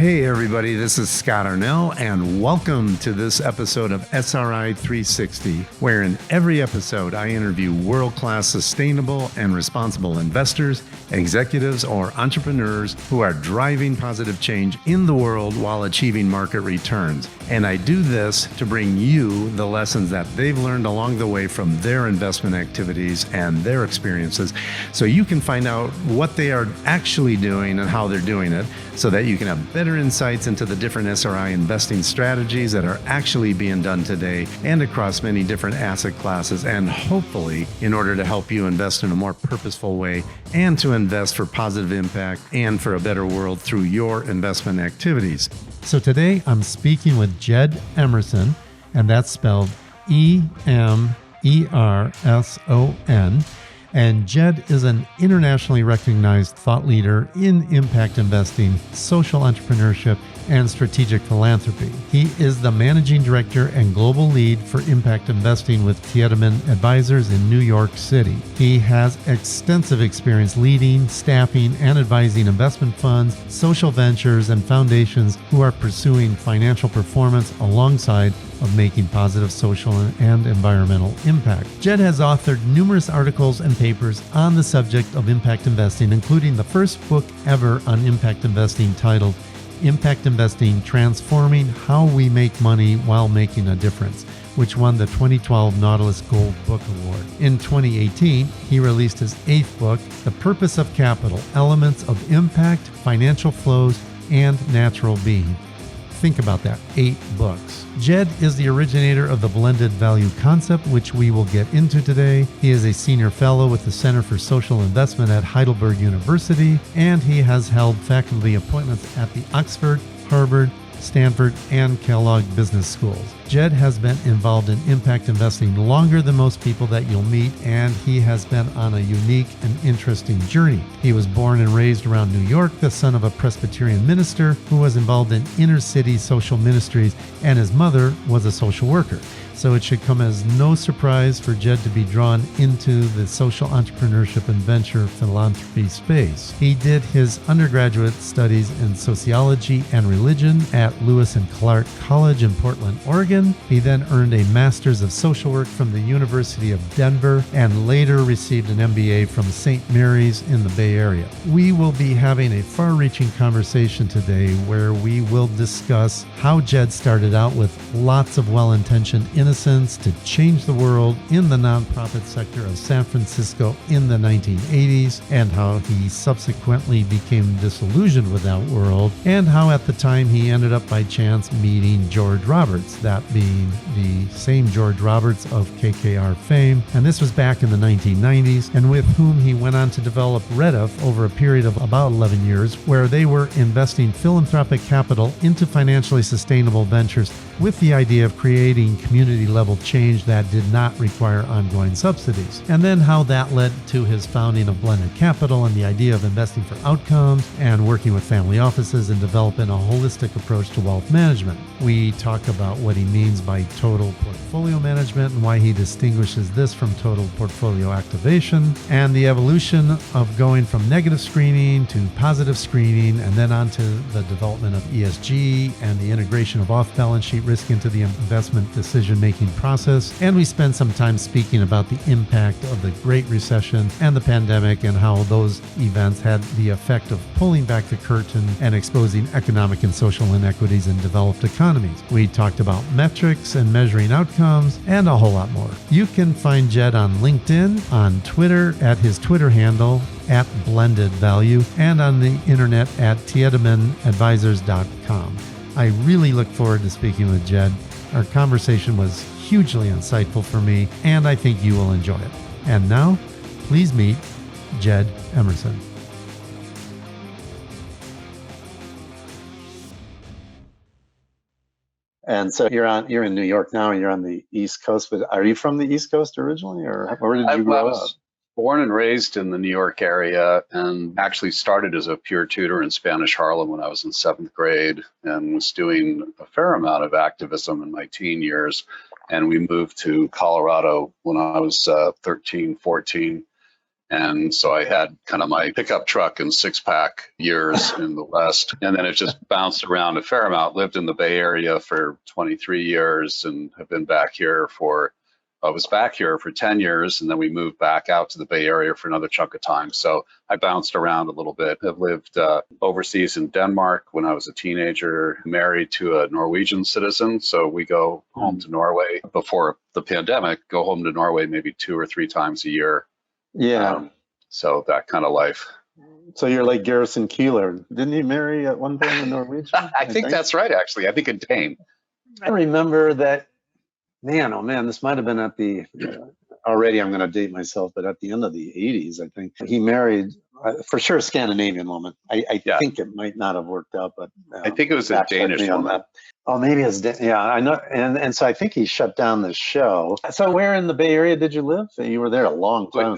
Hey everybody, this is Scott Arnell, and welcome to this episode of SRI 360, where in every episode I interview world-class sustainable and responsible investors, executives, or entrepreneurs who are driving positive change in the world while achieving market returns. And I do this to bring you the lessons that they've learned along the way from their investment activities and their experiences, so you can find out what they are actually doing and how they're doing it, so that you can have better insights into the different SRI investing strategies that are actually being done today and across many different asset classes, and hopefully in order to help you invest in a more purposeful way and to invest for positive impact and for a better world through your investment activities. So today I'm speaking with Jed Emerson, and that's spelled E-M-E-R-S-O-N. And Jed is an internationally recognized thought leader in impact investing, social entrepreneurship, and strategic philanthropy. He is the managing director and global lead for impact investing with Tiedemann Advisors in New York City. He has extensive experience leading, staffing, and advising investment funds, social ventures, and foundations who are pursuing financial performance alongside of making positive social and environmental impact. Jed has authored numerous articles and papers on the subject of impact investing, including the first book ever on impact investing titled Impact Investing: Transforming How We Make Money While Making a Difference, which won the 2012 Nautilus Gold Book Award. In 2018, he released his 8th book, The Purpose of Capital: Elements of Impact, Financial Flows, and Natural Being. Think about that, 8 books. Jed is the originator of the blended value concept, which we will get into today. He is a senior fellow with the Center for Social Investment at Heidelberg University, and he has held faculty appointments at the Oxford, Harvard, Stanford, and Kellogg business schools. Jed has been involved in impact investing longer than most people that you'll meet, and he has been on a unique and interesting journey. He was born and raised around New York, the son of a Presbyterian minister who was involved in inner city social ministries, and his mother was a social worker. So it should come as no surprise for Jed to be drawn into the social entrepreneurship and venture philanthropy space. He did his undergraduate studies in sociology and religion at Lewis and Clark College in Portland, Oregon. He then earned a master's of social work from the University of Denver and later received an MBA from St. Mary's in the Bay Area. We will be having a far-reaching conversation today where we will discuss how Jed started out with lots of well-intentioned innocence to change the world in the nonprofit sector of San Francisco in the 1980s, and how he subsequently became disillusioned with that world, and how at the time he ended up by chance meeting George Roberts, that being the same George Roberts of KKR fame, and this was back in the 1990s, and with whom he went on to develop REDF over a period of about 11 years, where they were investing philanthropic capital into financially sustainable ventures with the idea of creating community-level change that did not require ongoing subsidies. And then how that led to his founding of Blended Capital and the idea of investing for outcomes and working with family offices and developing a holistic approach to wealth management. We talk about what he means by total portfolio management and why he distinguishes this from total portfolio activation, and the evolution of going from negative screening to positive screening, and then on to the development of ESG and the integration of off-balance sheet risk into the investment decision-making process. And we spend some time speaking about the impact of the Great Recession and the pandemic and how those events had the effect of pulling back the curtain and exposing economic and social inequities in developed economies. We talked about metrics and measuring outcomes and a whole lot more. You can find Jed on LinkedIn, on Twitter at his Twitter handle at Blended Value, and on the internet at tiedemannadvisors.com. I really look forward to speaking with Jed. Our conversation was hugely insightful for me, and I think you will enjoy it. And now, please meet Jed Emerson. And so you're in New York now, and you're on the East Coast. But are you from the East Coast originally, or where did you grow up? Born and raised in the New York area, and actually started as a peer tutor in Spanish Harlem when I was in 7th grade, and was doing a fair amount of activism in my teen years. And we moved to Colorado when I was 13, 14, And so I had kind of my pickup truck and six-pack years in the West. And then it just bounced around a fair amount, lived in the Bay Area for 23 years and have been back here I was back here for 10 years, and then we moved back out to the Bay Area for another chunk of time. So I bounced around a little bit. I've lived overseas in Denmark when I was a teenager, married to a Norwegian citizen. So we go home to Norway before the pandemic, go home to Norway maybe 2 or 3 times a year. Yeah. So that kind of life. So you're like Garrison Keillor. Didn't he marry at one point a Norwegian? I think that's right, actually. I think a Dane. I remember that. Man, oh man, this might have been at the, already I'm going to date myself, but at the end of the 80s, I think. He married, for sure, a Scandinavian woman. I think it might not have worked out, but. I think it was a Danish woman. Oh, maybe it's, yeah, I know. And so I think he shut down the show. So where in the Bay Area did you live? You were there a long time.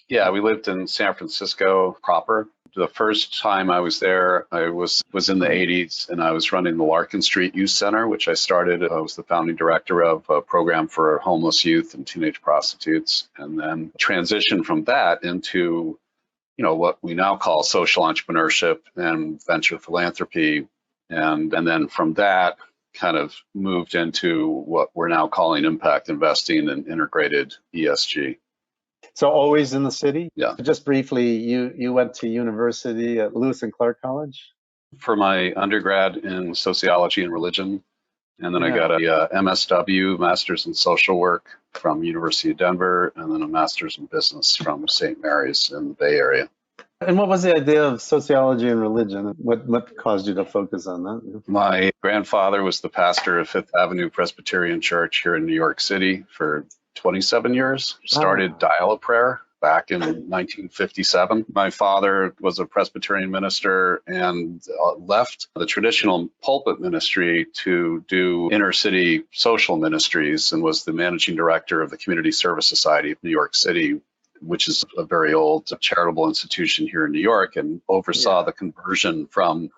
Yeah, we lived in San Francisco proper. The first time I was there, I was in the 80s, and I was running the Larkin Street Youth Center, which I started. I was the founding director of a program for homeless youth and teenage prostitutes, and then transitioned from that into, what we now call social entrepreneurship and venture philanthropy. And then from that, kind of moved into what we're now calling impact investing and integrated ESG. So always in the city? Yeah. Just briefly, you went to university at Lewis and Clark College? For my undergrad in sociology and religion. And then I got a MSW, Master's in Social Work from University of Denver, and then a Master's in Business from St. Mary's in the Bay Area. And what was the idea of sociology and religion? What caused you to focus on that? My grandfather was the pastor of Fifth Avenue Presbyterian Church here in New York City for 27 years. Started Dial-Up Prayer back in 1957. My father was a Presbyterian minister and left the traditional pulpit ministry to do inner city social ministries and was the managing director of the Community Service Society of New York City, which is a very old charitable institution here in New York, and oversaw the conversion from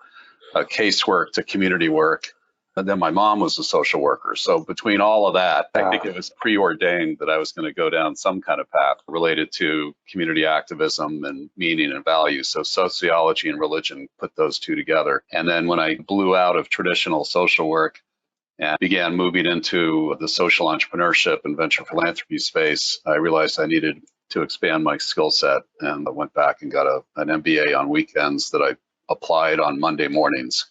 casework to community work. And then my mom was a social worker. So between all of that, I think it was preordained that I was going to go down some kind of path related to community activism and meaning and value. So sociology and religion put those two together. And then when I blew out of traditional social work and began moving into the social entrepreneurship and venture philanthropy space, I realized I needed to expand my skill set. And I went back and got an MBA on weekends that I applied on Monday mornings.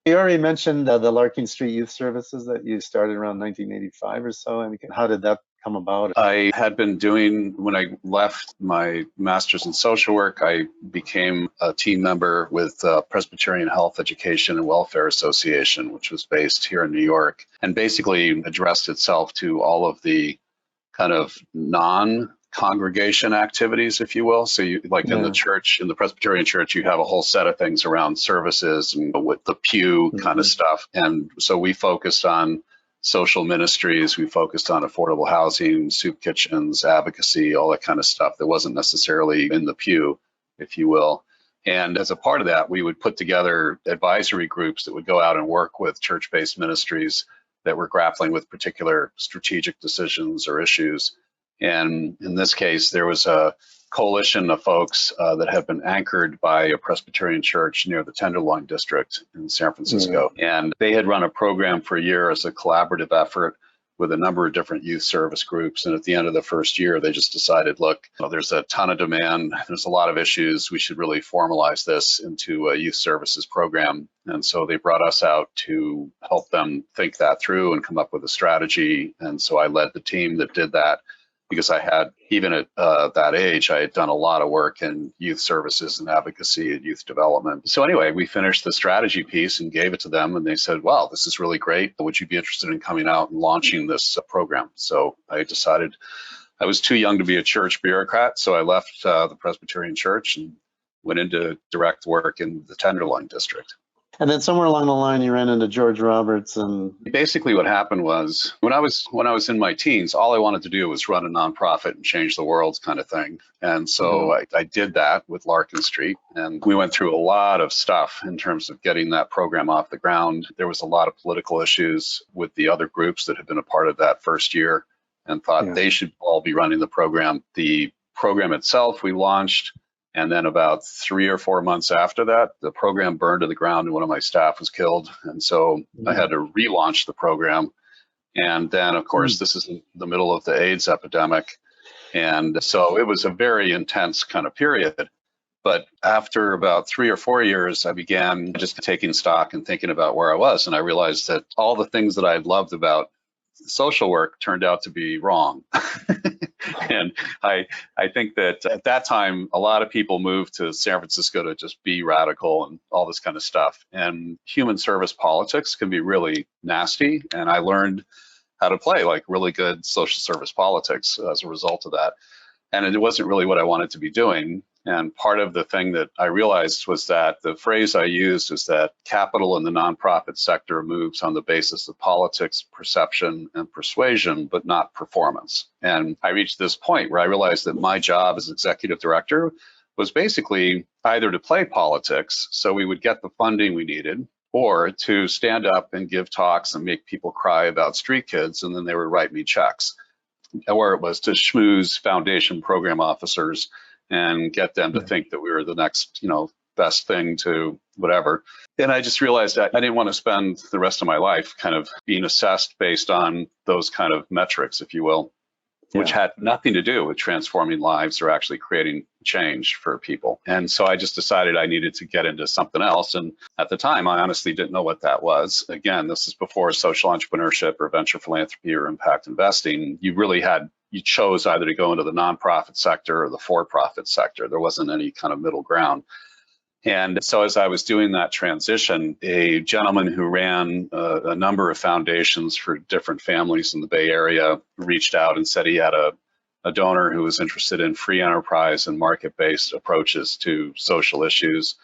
You already mentioned the Larkin Street Youth Services that you started around 1985 or so. And how did that come about? I had been doing, when I left my master's in social work, I became a team member with Presbyterian Health Education and Welfare Association, which was based here in New York, and basically addressed itself to all of the kind of non-congregation activities, if you will. So you, like in the church, in the Presbyterian church, you have a whole set of things around services and with the pew kind of stuff. And so we focused on social ministries, we focused on affordable housing, soup kitchens, advocacy, all that kind of stuff that wasn't necessarily in the pew, if you will. And as a part of that, we would put together advisory groups that would go out and work with church-based ministries that were grappling with particular strategic decisions or issues. And in this case, there was a coalition of folks that had been anchored by a Presbyterian church near the Tenderloin district in San Francisco. And they had run a program for a year as a collaborative effort with a number of different youth service groups. And at the end of the first year, they just decided, look, there's a ton of demand. There's a lot of issues. We should really formalize this into a youth services program. And so they brought us out to help them think that through and come up with a strategy. And so I led the team that did that, because I had, even at that age, I had done a lot of work in youth services and advocacy and youth development. So anyway, we finished the strategy piece and gave it to them, and they said, wow, this is really great. Would you be interested in coming out and launching this program? So I decided I was too young to be a church bureaucrat, so I left the Presbyterian church and went into direct work in the Tenderloin district. And then somewhere along the line, you ran into George Roberts. And basically what happened was when I was in my teens, all I wanted to do was run a nonprofit and change the world kind of thing. And so I did that with Larkin Street, and we went through a lot of stuff in terms of getting that program off the ground. There was a lot of political issues with the other groups that had been a part of that first year. and thought they should all be running the program. The program itself we launched, and then about 3 or 4 months after that, the program burned to the ground and one of my staff was killed. And so I had to relaunch the program. And then, of course, this is in the middle of the AIDS epidemic. And so it was a very intense kind of period. But after about 3 or 4 years, I began just taking stock and thinking about where I was. And I realized that all the things that I had loved about social work turned out to be wrong. And I think that at that time, a lot of people moved to San Francisco to just be radical and all this kind of stuff. And human service politics can be really nasty. And I learned how to play like really good social service politics as a result of that. And it wasn't really what I wanted to be doing. And part of the thing that I realized was that the phrase I used is that capital in the nonprofit sector moves on the basis of politics, perception, and persuasion, but not performance. And I reached this point where I realized that my job as executive director was basically either to play politics, so we would get the funding we needed, or to stand up and give talks and make people cry about street kids, and then they would write me checks. Or it was to schmooze foundation program officers and get them to think that we were the next, best thing to whatever. And I just realized that I didn't want to spend the rest of my life kind of being assessed based on those kind of metrics, if you will, which had nothing to do with transforming lives or actually creating change for people. And so I just decided I needed to get into something else. And at the time, I honestly didn't know what that was. Again, this is before social entrepreneurship or venture philanthropy or impact investing. You chose either to go into the nonprofit sector or the for-profit sector. There wasn't any kind of middle ground. And so as I was doing that transition, a gentleman who ran a number of foundations for different families in the Bay Area reached out and said he had a donor who was interested in free enterprise and market-based approaches to social issues.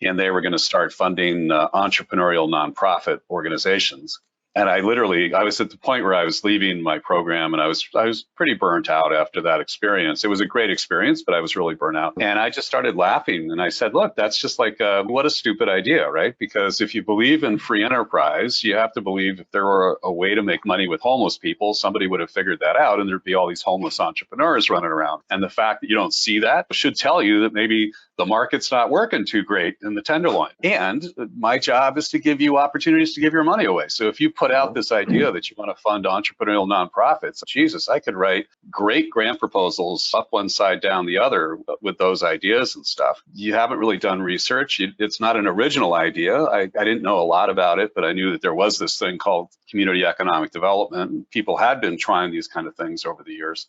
And they were going to start funding entrepreneurial nonprofit organizations. And I was at the point where I was leaving my program, and I was pretty burnt out after that experience. It was a great experience, but I was really burnt out. And I just started laughing. And I said, look, that's just like, what a stupid idea, right? Because if you believe in free enterprise, you have to believe if there were a way to make money with homeless people, somebody would have figured that out, and there'd be all these homeless entrepreneurs running around. And the fact that you don't see that should tell you that maybe the market's not working too great in the Tenderloin. And my job is to give you opportunities to give your money away. So if you put out this idea that you want to fund entrepreneurial nonprofits, Jesus, I could write great grant proposals up one side, down the other with those ideas and stuff. You haven't really done research. It's not an original idea. I didn't know a lot about it, but I knew that there was this thing called community economic development. People had been trying these kind of things over the years.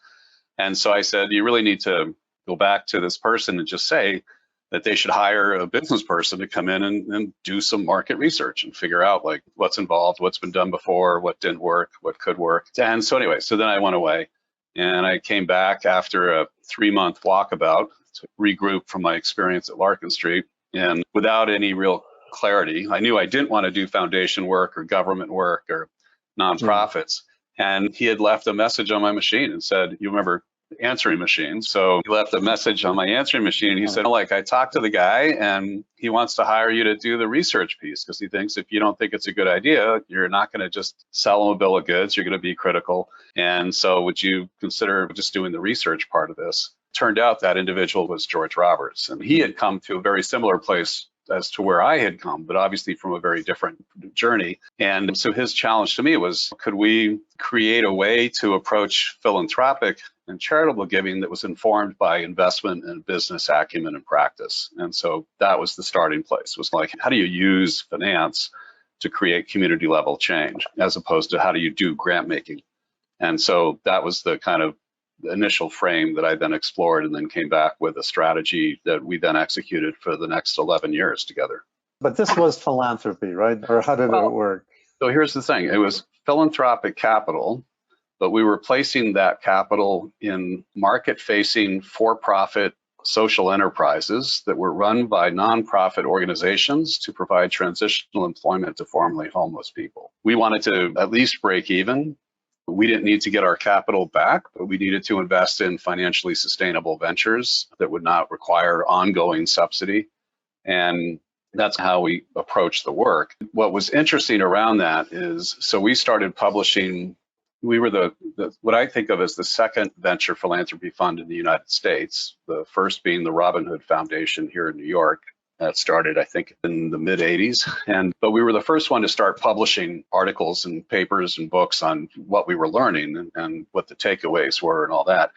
And so I said, you really need to go back to this person and just say that they should hire a business person to come in and do some market research and figure out like what's involved, what's been done before, what didn't work, what could work. And so anyway, so then I went away and I came back after a 3-month walkabout to regroup from my experience at Larkin Street. And without any real clarity, I knew I didn't want to do foundation work or government work or nonprofits. And he had left a message on my machine and said, you remember answering machine. So he left a message on my answering machine. He said, I talked to the guy and he wants to hire you to do the research piece because he thinks if you don't think it's a good idea, you're not going to just sell him a bill of goods. You're going to be critical. And so would you consider just doing the research part of this? Turned out that individual was George Roberts, and he had come to a very similar place as to where I had come, but obviously from a very different journey. And so his challenge to me was, could we create a way to approach philanthropic and charitable giving that was informed by investment and business acumen and practice? And so that was the starting place, was like, how do you use finance to create community level change, as opposed to how do you do grant making? And so that was the kind of initial frame that I then explored and then came back with a strategy that we then executed for the next 11 years together. But this was philanthropy, right? Or how did it work? So here's the thing. It was philanthropic capital, but we were placing that capital in market-facing for-profit social enterprises that were run by nonprofit organizations to provide transitional employment to formerly homeless people. We wanted to at least break even. We didn't need to get our capital back, but we needed to invest in financially sustainable ventures that would not require ongoing subsidy. And that's how we approached the work. What was interesting around that is, so we started publishing we were the what I think of as the second venture philanthropy fund in the United States, the first being the Robin Hood Foundation here in New York. That started, I think, in the mid 80s. But we were the first one to start publishing articles and papers and books on what we were learning and what the takeaways were and all that.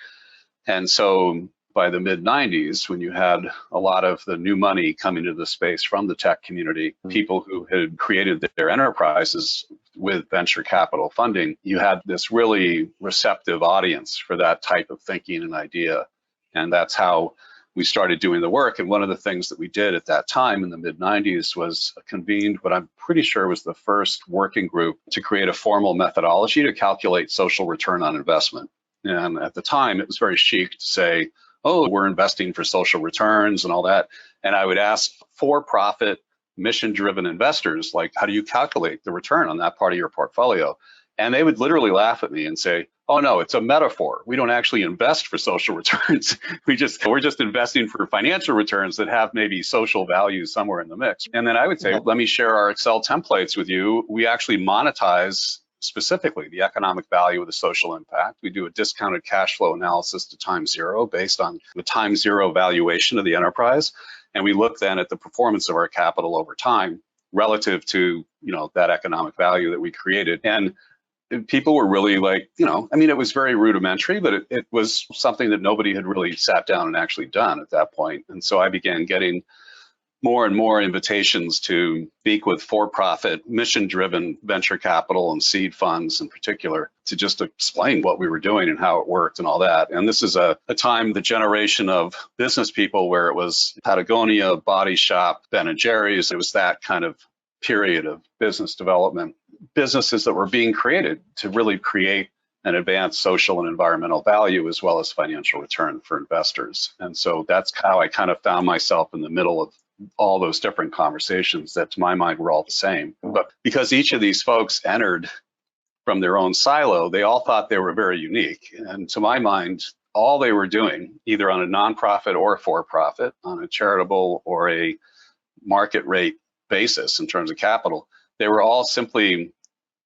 And so by the mid 90s, when you had a lot of the new money coming to the space from the tech community, people who had created their enterprises with venture capital funding, you had this really receptive audience for that type of thinking and idea. And that's how we started doing the work. And one of the things that we did at that time in the mid 90s was convened what I'm pretty sure was the first working group to create a formal methodology to calculate social return on investment. And at the time, it was very chic to say, oh, we're investing for social returns and all that. And I would ask for-profit, mission-driven investors, like, how do you calculate the return on that part of your portfolio? And they would literally laugh at me and say, oh, no, it's a metaphor. We don't actually invest for social returns. We're just investing for financial returns that have maybe social value somewhere in the mix. And then I would say, let me share our Excel templates with you. We actually monetize specifically the economic value of the social impact. We do a discounted cash flow analysis to time zero based on the time zero valuation of the enterprise. And we look then at the performance of our capital over time relative to, that economic value that we created. And people were really like, it was very rudimentary, but it was something that nobody had really sat down and actually done at that point. And so I began getting more and more invitations to speak with for-profit, mission-driven venture capital and seed funds in particular to just explain what we were doing and how it worked and all that. And this is a time, the generation of business people where it was Patagonia, Body Shop, Ben & Jerry's. It was that kind of period of business development, businesses that were being created to really create and advance social and environmental value as well as financial return for investors. And so that's how I kind of found myself in the middle of all those different conversations that to my mind were all the same. But because each of these folks entered from their own silo, they all thought they were very unique. And to my mind, all they were doing, either on a nonprofit or a for-profit, on a charitable or a market rate basis in terms of capital, they were all simply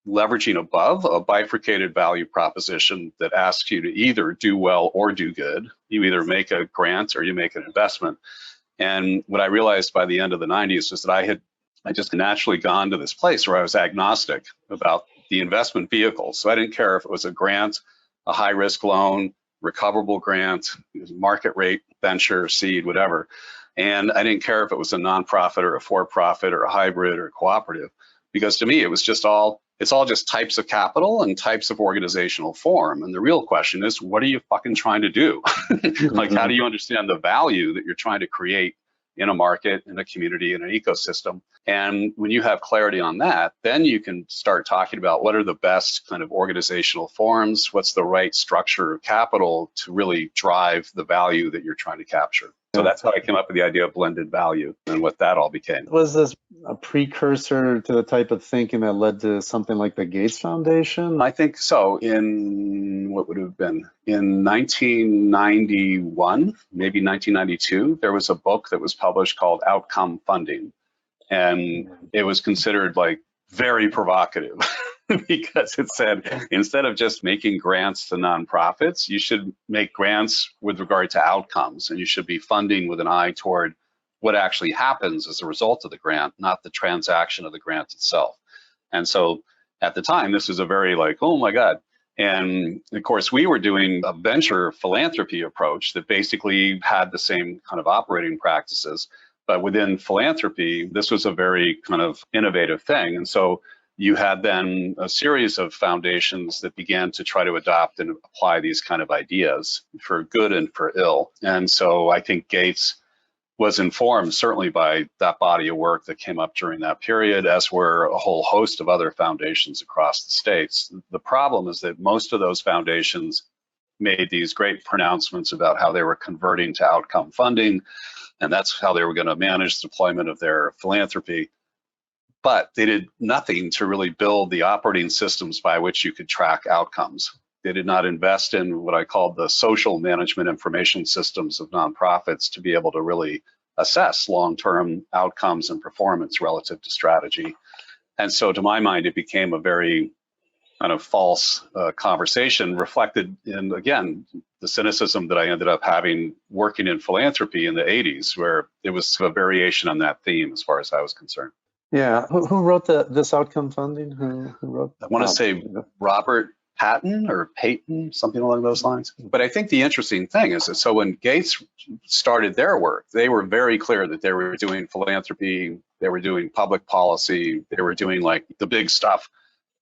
leveraging above a bifurcated value proposition that asks you to either do well or do good. You either make a grant or you make an investment. And what I realized by the end of the 90s was that I just naturally gone to this place where I was agnostic about the investment vehicles. So I didn't care if it was a grant, a high risk loan, recoverable grant, market rate, venture, seed, whatever. And I didn't care if it was a nonprofit or a for-profit or a hybrid or a cooperative, because to me, it's all just types of capital and types of organizational form. And the real question is, what are you fucking trying to do? Like, how do you understand the value that you're trying to create in a market, in a community, in an ecosystem? And when you have clarity on that, then you can start talking about what are the best kind of organizational forms, what's the right structure of capital to really drive the value that you're trying to capture. So that's how I came up with the idea of blended value and what that all became. Was this a precursor to the type of thinking that led to something like the Gates Foundation? I think so. In what would have been in 1991, maybe 1992, there was a book that was published called Outcome Funding. And it was considered like very provocative because it said, instead of just making grants to nonprofits, you should make grants with regard to outcomes, and you should be funding with an eye toward what actually happens as a result of the grant, not the transaction of the grant itself. And so at the time, this was a very like, oh my God. And of course, we were doing a venture philanthropy approach that basically had the same kind of operating practices. But within philanthropy, this was a very kind of innovative thing. And so you had then a series of foundations that began to try to adopt and apply these kind of ideas for good and for ill. And so I think Gates was informed certainly by that body of work that came up during that period, as were a whole host of other foundations across the states. The problem is that most of those foundations made these great pronouncements about how they were converting to outcome funding, and that's how they were going to manage the deployment of their philanthropy. But they did nothing to really build the operating systems by which you could track outcomes. They did not invest in what I called the social management information systems of nonprofits to be able to really assess long-term outcomes and performance relative to strategy. And so to my mind, it became a very kind of false conversation reflected in, again, the cynicism that I ended up having working in philanthropy in the 80s, where it was a variation on that theme as far as I was concerned. Yeah. Who wrote this outcome funding? Who wrote? I want to say Robert Payton, something along those lines. But I think the interesting thing is that so when Gates started their work, they were very clear that they were doing philanthropy, they were doing public policy, they were doing like the big stuff.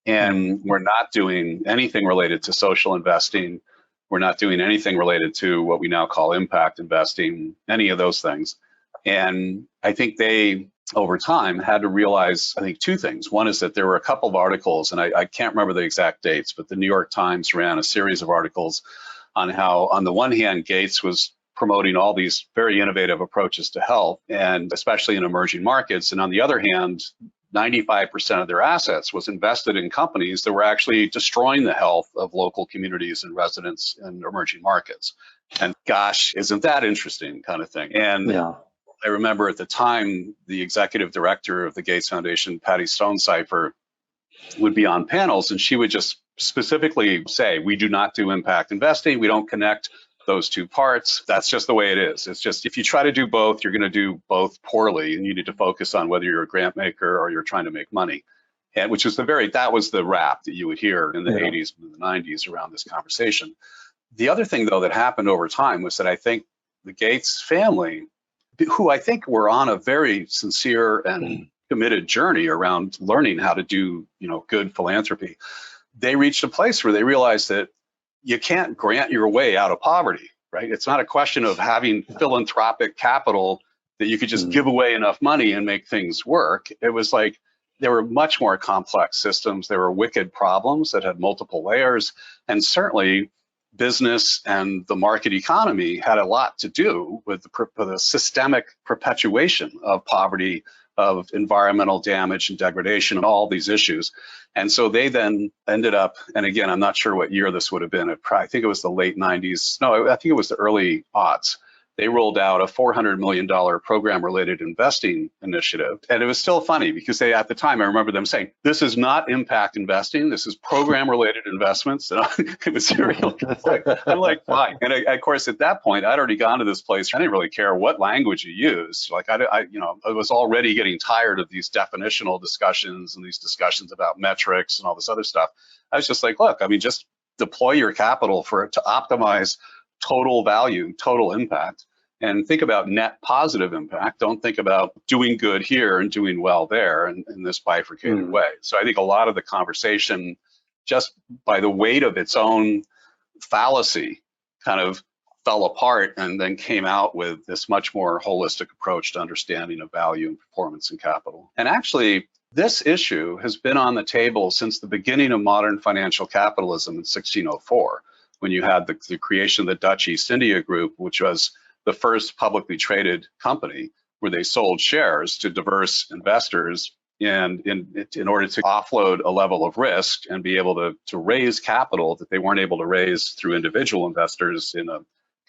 And we're not doing anything related to social investing. We're not doing anything related to what we now call impact investing, any of those things. And I think they, over time, had to realize, I think, two things. One is that there were a couple of articles, and I can't remember the exact dates, but the New York Times ran a series of articles on how, on the one hand, Gates was promoting all these very innovative approaches to health, and especially in emerging markets. And on the other hand, 95% of their assets was invested in companies that were actually destroying the health of local communities and residents in emerging markets. And gosh, isn't that interesting, kind of thing. And yeah. I remember at the time, the executive director of the Gates Foundation, Patty Stonecipher, would be on panels, and she would just specifically say, we do not do impact investing. We don't connect those two parts. That's just the way it is. It's just, if you try to do both, you're going to do both poorly, and you need to focus on whether you're a grant maker or you're trying to make money. And which was that was the rap that you would hear in the 80s and the 90s around this conversation. The other thing, though, that happened over time was that I think the Gates family, who I think were on a very sincere and committed journey around learning how to do, good philanthropy, they reached a place where they realized that you can't grant your way out of poverty, right? It's not a question of having philanthropic capital that you could just give away enough money and make things work. It was like there were much more complex systems. There were wicked problems that had multiple layers, and certainly business and the market economy had a lot to do with the systemic perpetuation of poverty, of environmental damage and degradation, and all these issues. And so they then ended up, and again, I'm not sure what year this would have been. I think it was the late 90s. No, I think it was the early aughts. They rolled out a $400 million program-related investing initiative. And it was still funny because they, at the time, I remember them saying, this is not impact investing, this is program-related investments. And it was real. I'm like, fine. And of course, at that point, I'd already gone to this place. I didn't really care what language you used. Like, I was already getting tired of these definitional discussions and these discussions about metrics and all this other stuff. I was just like, look, just deploy your capital to optimize total value, total impact, and think about net positive impact. Don't think about doing good here and doing well there in this bifurcated way. So I think a lot of the conversation, just by the weight of its own fallacy, kind of fell apart and then came out with this much more holistic approach to understanding of value and performance and capital. And actually, this issue has been on the table since the beginning of modern financial capitalism in 1604. When you had the creation of the Dutch East India Group, which was the first publicly traded company where they sold shares to diverse investors and in order to offload a level of risk and be able to raise capital that they weren't able to raise through individual investors in a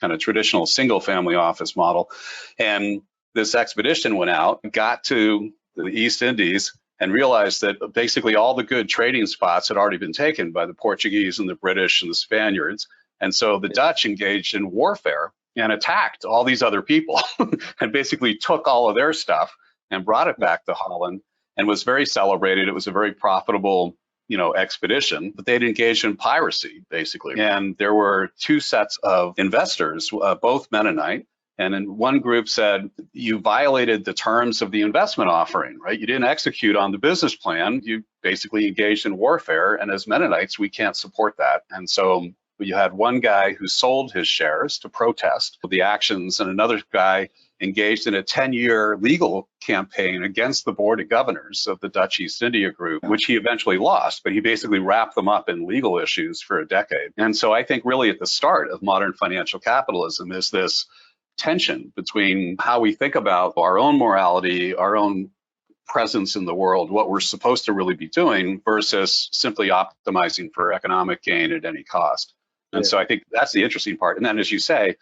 kind of traditional single family office model. And this expedition went out and got to the East Indies and realized that basically all the good trading spots had already been taken by the Portuguese and the British and the Spaniards. And so the Dutch engaged in warfare and attacked all these other people and basically took all of their stuff and brought it back to Holland and was very celebrated. It was a very profitable, expedition, but they'd engaged in piracy, basically. And there were two sets of investors, both Mennonite. And then one group said, you violated the terms of the investment offering, right? You didn't execute on the business plan. You basically engaged in warfare. And as Mennonites, we can't support that. And so you had one guy who sold his shares to protest the actions, and another guy engaged in a 10-year legal campaign against the board of governors of the Dutch East India Group, which he eventually lost, but he basically wrapped them up in legal issues for a decade. And so I think really at the start of modern financial capitalism is this tension between how we think about our own morality, our own presence in the world, what we're supposed to really be doing versus simply optimizing for economic gain at any cost. And so I think that's the interesting part. And then, as you say,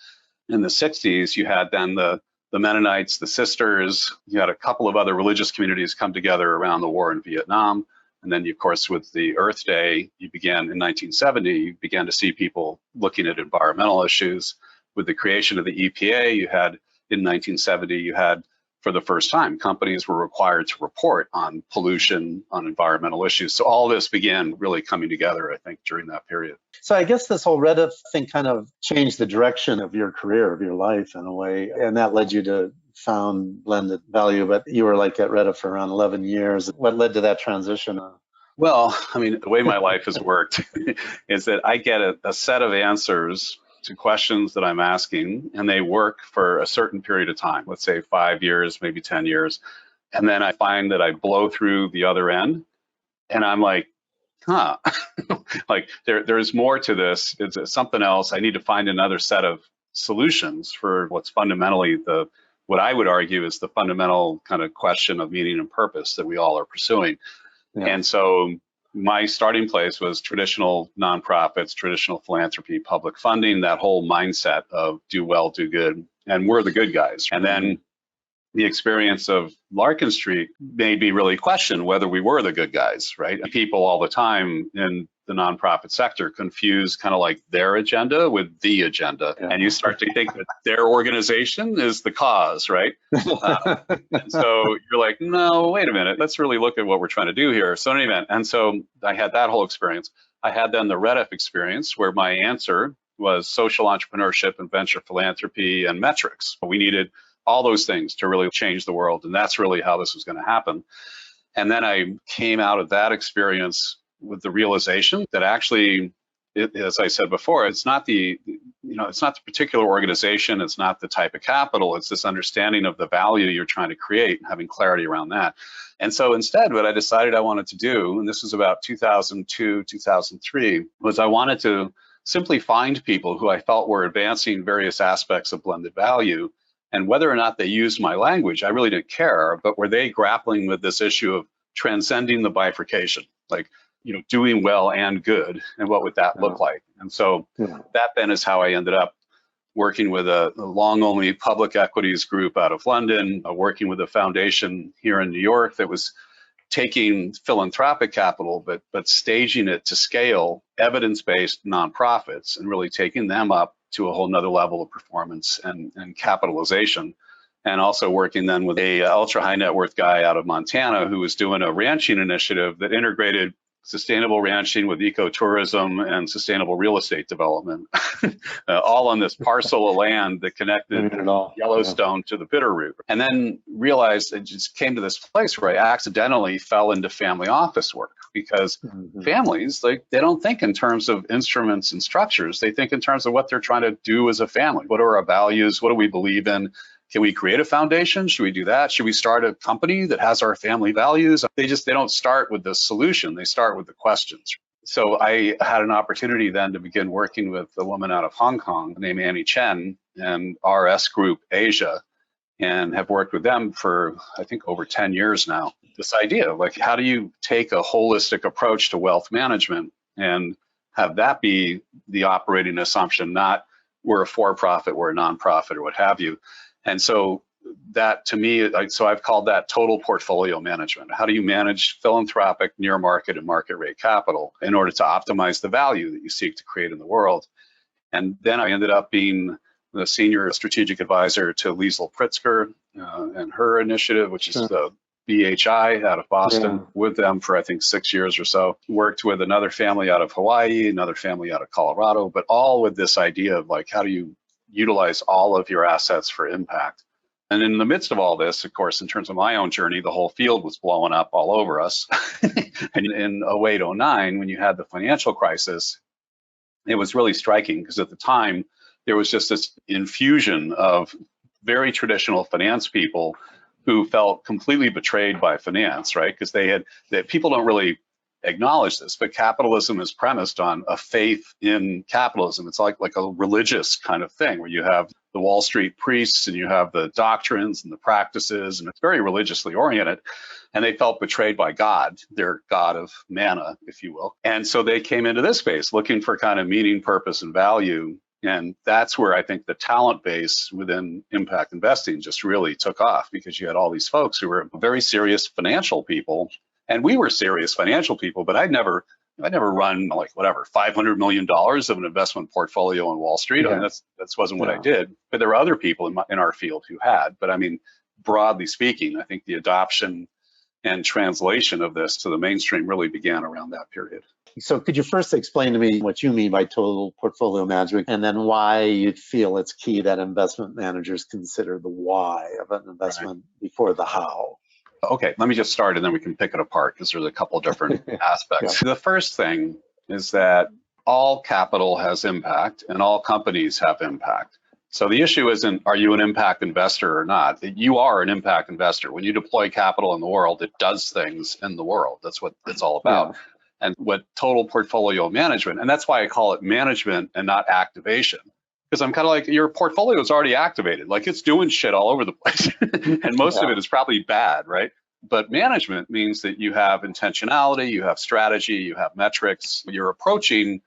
in the 60s, you had then the Mennonites, the Sisters, you had a couple of other religious communities come together around the war in Vietnam. And then, of course, with the Earth Day, you began in 1970, you began to see people looking at environmental issues. With the creation of the EPA, in 1970, you had, for the first time, companies were required to report on pollution, on environmental issues. So all this began really coming together, I think, during that period. So I guess this whole REDF thing kind of changed the direction of your career, of your life in a way, and that led you to found Blended Value, but you were like at REDF for around 11 years. What led to that transition? Well, I mean, the way my life has worked is that I get a set of answers to questions that I'm asking, and they work for a certain period of time, let's say 5 years, maybe 10 years. And then I find that I blow through the other end, and I'm like, like there's more to this. It's something else. I need to find another set of solutions for what's fundamentally what I would argue is the fundamental kind of question of meaning and purpose that we all are pursuing. Yeah. And so my starting place was traditional nonprofits, traditional philanthropy, public funding, that whole mindset of do well, do good, and we're the good guys. And then the experience of Larkin Street made me really question whether we were the good guys, right? People all the time in the nonprofit sector confuse kind of like their agenda with the agenda. Yeah. And you start to think that their organization is the cause, right? And so you're like, no, wait a minute, let's really look at what we're trying to do here. So in any event, and so I had that whole experience. I had then the REDF experience where my answer was social entrepreneurship and venture philanthropy and metrics. We needed all those things to really change the world. And that's really how this was going to happen. And then I came out of that experience with the realization that actually, as I said before, it's not the particular organization, it's not the type of capital, it's this understanding of the value you're trying to create and having clarity around that. And so instead, what I decided I wanted to do, and this was about 2002, 2003, was I wanted to simply find people who I felt were advancing various aspects of blended value. And whether or not they used my language, I really didn't care, but were they grappling with this issue of transcending the bifurcation, like, doing well and good, and what would that look like? And so that then is how I ended up working with a long-only public equities group out of London, working with a foundation here in New York that was taking philanthropic capital, but staging it to scale evidence-based nonprofits and really taking them up to a whole nother level of performance and capitalization. And also working then with a ultra high net worth guy out of Montana who was doing a ranching initiative that integrated sustainable ranching with ecotourism and sustainable real estate development, all on this parcel of land that connected Yellowstone to the Bitterroot. And then realized it just came to this place where I accidentally fell into family office work because families, they don't think in terms of instruments and structures. They think in terms of what they're trying to do as a family. What are our values? What do we believe in? Can we create a foundation? Should we do that? Should we start a company that has our family values? They don't start with the solution. They start with the questions. So I had an opportunity then to begin working with a woman out of Hong Kong named Annie Chen and RS Group Asia, and have worked with them for, I think, over 10 years now. This idea of like, how do you take a holistic approach to wealth management and have that be the operating assumption, not we're a for-profit, we're a nonprofit, or what have you. And so that to me, so I've called that total portfolio management. How do you manage philanthropic, near market, and market rate capital in order to optimize the value that you seek to create in the world? And then I ended up being the senior strategic advisor to Liesl Pritzker and her initiative, which is the BHI out of Boston, with them for, I think, 6 years or so. Worked with another family out of Hawaii, another family out of Colorado, but all with this idea of like, how do you utilize all of your assets for impact? And in the midst of all this, of course, in terms of my own journey, the whole field was blowing up all over us. And in 08, 09, when you had the financial crisis, it was really striking because at the time, there was just this infusion of very traditional finance people who felt completely betrayed by finance, right? Because people don't really acknowledge this, but capitalism is premised on a faith in capitalism. It's like a religious kind of thing where you have the Wall Street priests and you have the doctrines and the practices, and it's very religiously oriented. And they felt betrayed by God, their God of manna, if you will. And so they came into this space looking for kind of meaning, purpose, and value. And that's where I think the talent base within impact investing just really took off, because you had all these folks who were very serious financial people And we were serious financial people, but I'd never run like whatever, $500 million of an investment portfolio on Wall Street. I mean, that wasn't what I did, but there were other people in our field who had. But I mean, broadly speaking, I think the adoption and translation of this to the mainstream really began around that period. So could you first explain to me what you mean by total portfolio management, and then why you feel it's key that investment managers consider the why of an investment before the how? Okay, let me just start and then we can pick it apart because there's a couple different aspects. The first thing is that all capital has impact and all companies have impact. So the issue isn't, are you an impact investor or not? You are an impact investor. When you deploy capital in the world, it does things in the world. That's what it's all about. And what total portfolio management, and that's why I call it management and not activation. Because I'm kind of like, your portfolio is already activated. Like it's doing shit all over the place. And most of it is probably bad, right? But management means that you have intentionality, you have strategy, you have metrics. You're approaching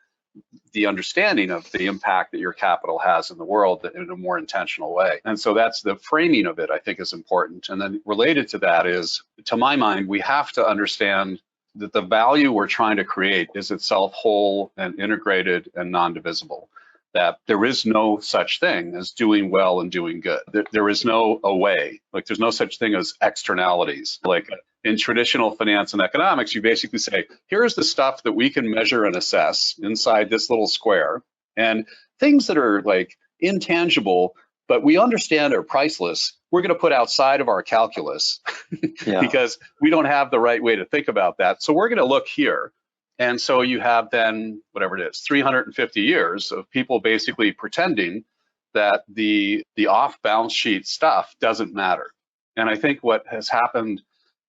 the understanding of the impact that your capital has in the world in a more intentional way. And so that's the framing of it, I think, is important. And then related to that is, to my mind, we have to understand that the value we're trying to create is itself whole and integrated and non-divisible. That there is no such thing as doing well and doing good. There is no way, like there's no such thing as externalities. Like in traditional finance and economics, you basically say, here's the stuff that we can measure and assess inside this little square, and things that are like intangible, but we understand are priceless, we're going to put outside of our calculus because we don't have the right way to think about that. So we're going to look here. And so you have then, whatever it is, 350 years of people basically pretending that the off-balance sheet stuff doesn't matter. And I think what has happened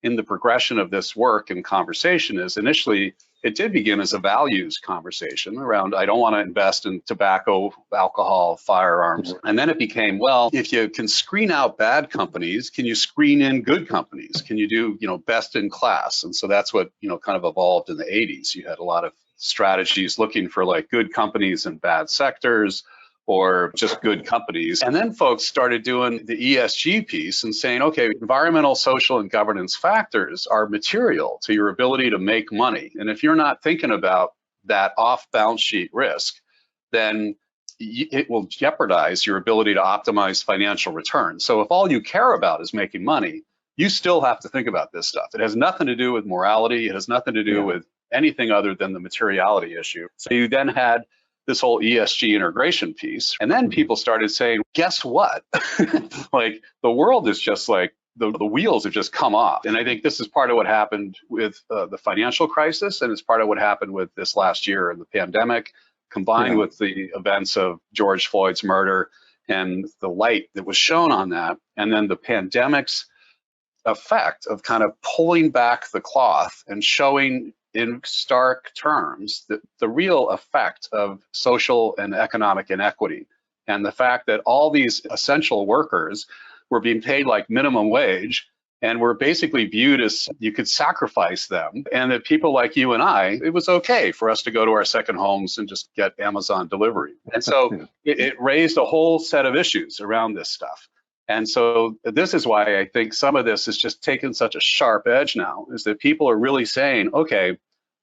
in the progression of this work and conversation is initially it did begin as a values conversation around, I don't want to invest in tobacco, alcohol, firearms. And then it became, well, if you can screen out bad companies, can you screen in good companies? Can you do, best in class? And so that's what, kind of evolved in the 80s. You had a lot of strategies looking for like good companies in bad sectors, or just good companies. And then folks started doing the ESG piece and saying, okay, environmental, social, and governance factors are material to your ability to make money. And if you're not thinking about that off-balance sheet risk, then it will jeopardize your ability to optimize financial returns. So if all you care about is making money, you still have to think about this stuff. It has nothing to do with morality. It has nothing to do with anything other than the materiality issue. So you then had this whole ESG integration piece. And then people started saying, guess what? Like the world is just like, the wheels have just come off. And I think this is part of what happened with the financial crisis. And it's part of what happened with this last year and the pandemic, combined with the events of George Floyd's murder and the light that was shown on that. And then the pandemic's effect of kind of pulling back the cloth and showing in stark terms the real effect of social and economic inequity, and the fact that all these essential workers were being paid like minimum wage and were basically viewed as you could sacrifice them, and that people like you and I, it was okay for us to go to our second homes and just get Amazon delivery. And so it raised a whole set of issues around this stuff. And so this is why I think some of this is just taken such a sharp edge now, is that people are really saying, okay,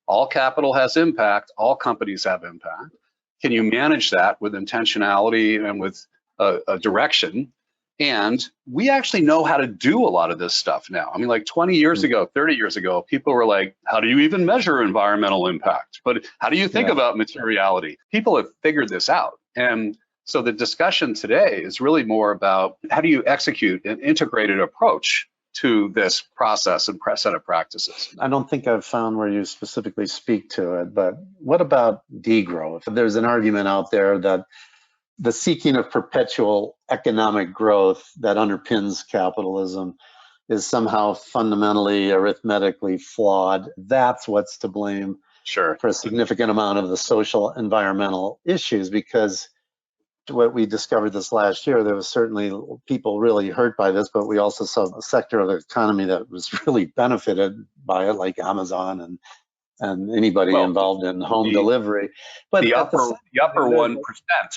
all capital has impact, all companies have impact. Can you manage that with intentionality and with a direction? And we actually know how to do a lot of this stuff now. I mean, like 20 years ago, 30 years ago, people were like, how do you even measure environmental impact? But how do you think about materiality? People have figured this out. And so the discussion today is really more about how do you execute an integrated approach to this process and set of practices. I don't think I've found where you specifically speak to it, but what about degrowth? There's an argument out there that the seeking of perpetual economic growth that underpins capitalism is somehow fundamentally arithmetically flawed. That's what's to blame for a significant amount of the social environmental issues, because what we discovered this last year, there was certainly people really hurt by this, but we also saw a sector of the economy that was really benefited by it, like Amazon and and anybody Well, involved in home the- delivery. But the at upper the 1%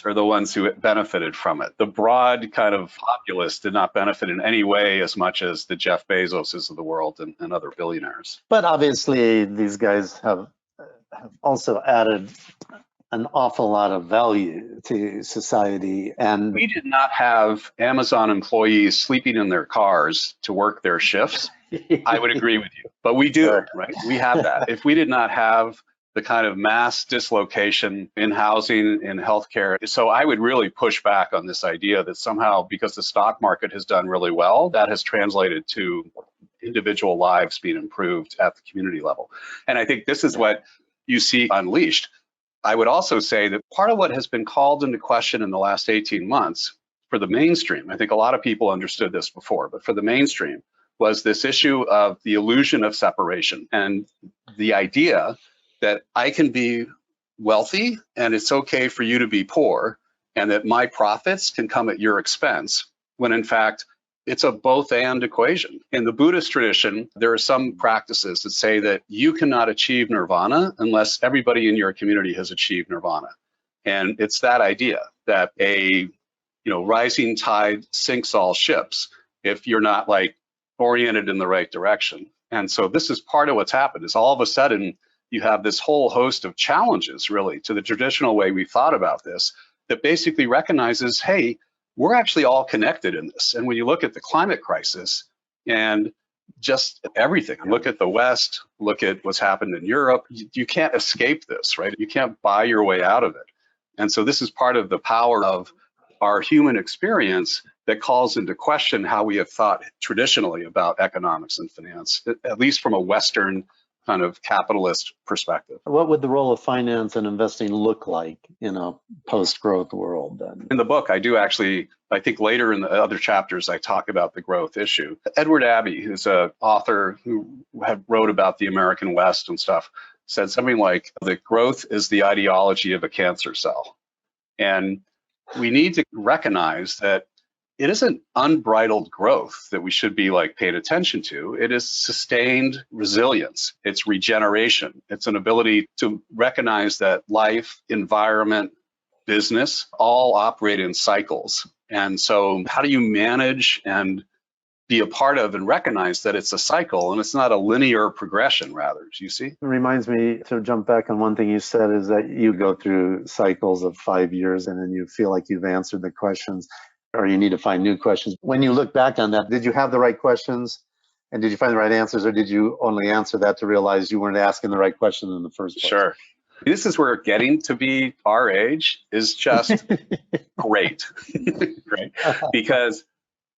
are the ones who benefited from it. The broad kind of populace did not benefit in any way as much as the Jeff Bezoses of the world and other billionaires. But obviously, these guys have also added an awful lot of value to society. And We did not have Amazon employees sleeping in their cars to work their shifts. I would agree with you, but we do, Sure. right? We have that. If we did not have the kind of mass dislocation in housing, in healthcare, so I would really push back on this idea that somehow because the stock market has done really well, that has translated to individual lives being improved at the community level. And I think this is what you see unleashed. I would also say that part of what has been called into question in the last 18 months for the mainstream, I think a lot of people understood this before, but for the mainstream, was this issue of the illusion of separation and the idea that I can be wealthy and it's okay for you to be poor and that my profits can come at your expense, when in fact, it's a both and equation. In the Buddhist tradition, there are some practices that say that you cannot achieve nirvana unless everybody in your community has achieved nirvana. And it's that idea that a rising tide sinks all ships if you're not like oriented in the right direction. And so this is part of what's happened is all of a sudden you have this whole host of challenges really to the traditional way we thought about this that basically recognizes, hey, we're actually all connected in this. And when you look at the climate crisis and just everything, look at the West, look at what's happened in Europe, you can't escape this, right? You can't buy your way out of it. And so this is part of the power of our human experience that calls into question how we have thought traditionally about economics and finance, at least from a Western kind of capitalist perspective. what would the role of finance and investing look like in a post-growth world then? In the book, I do actually, I think later in the other chapters, I talk about the growth issue. Edward Abbey, who's an author who wrote about the American West and stuff, said something like, that growth is the ideology of a cancer cell. And we need to recognize that it isn't unbridled growth that we should be like paying attention to. It is sustained resilience. It's regeneration. It's an ability to recognize that life, environment, business all operate in cycles. And so how do you manage and be a part of and recognize that it's a cycle and it's not a linear progression, rather, do you see? It reminds me to jump back on one thing you said is that you go through cycles of 5 years and then you feel like you've answered the questions or you need to find new questions. When you look back on that, did you have the right questions and did you find the right answers, or did you only answer that to realize you weren't asking the right question in the first place? Sure. This is where getting to be our age is just great, right? Because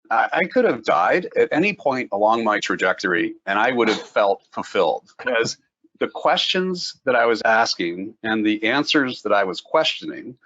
I could have died at any point along my trajectory and I would have felt fulfilled, because the questions that I was asking and the answers that I was questioning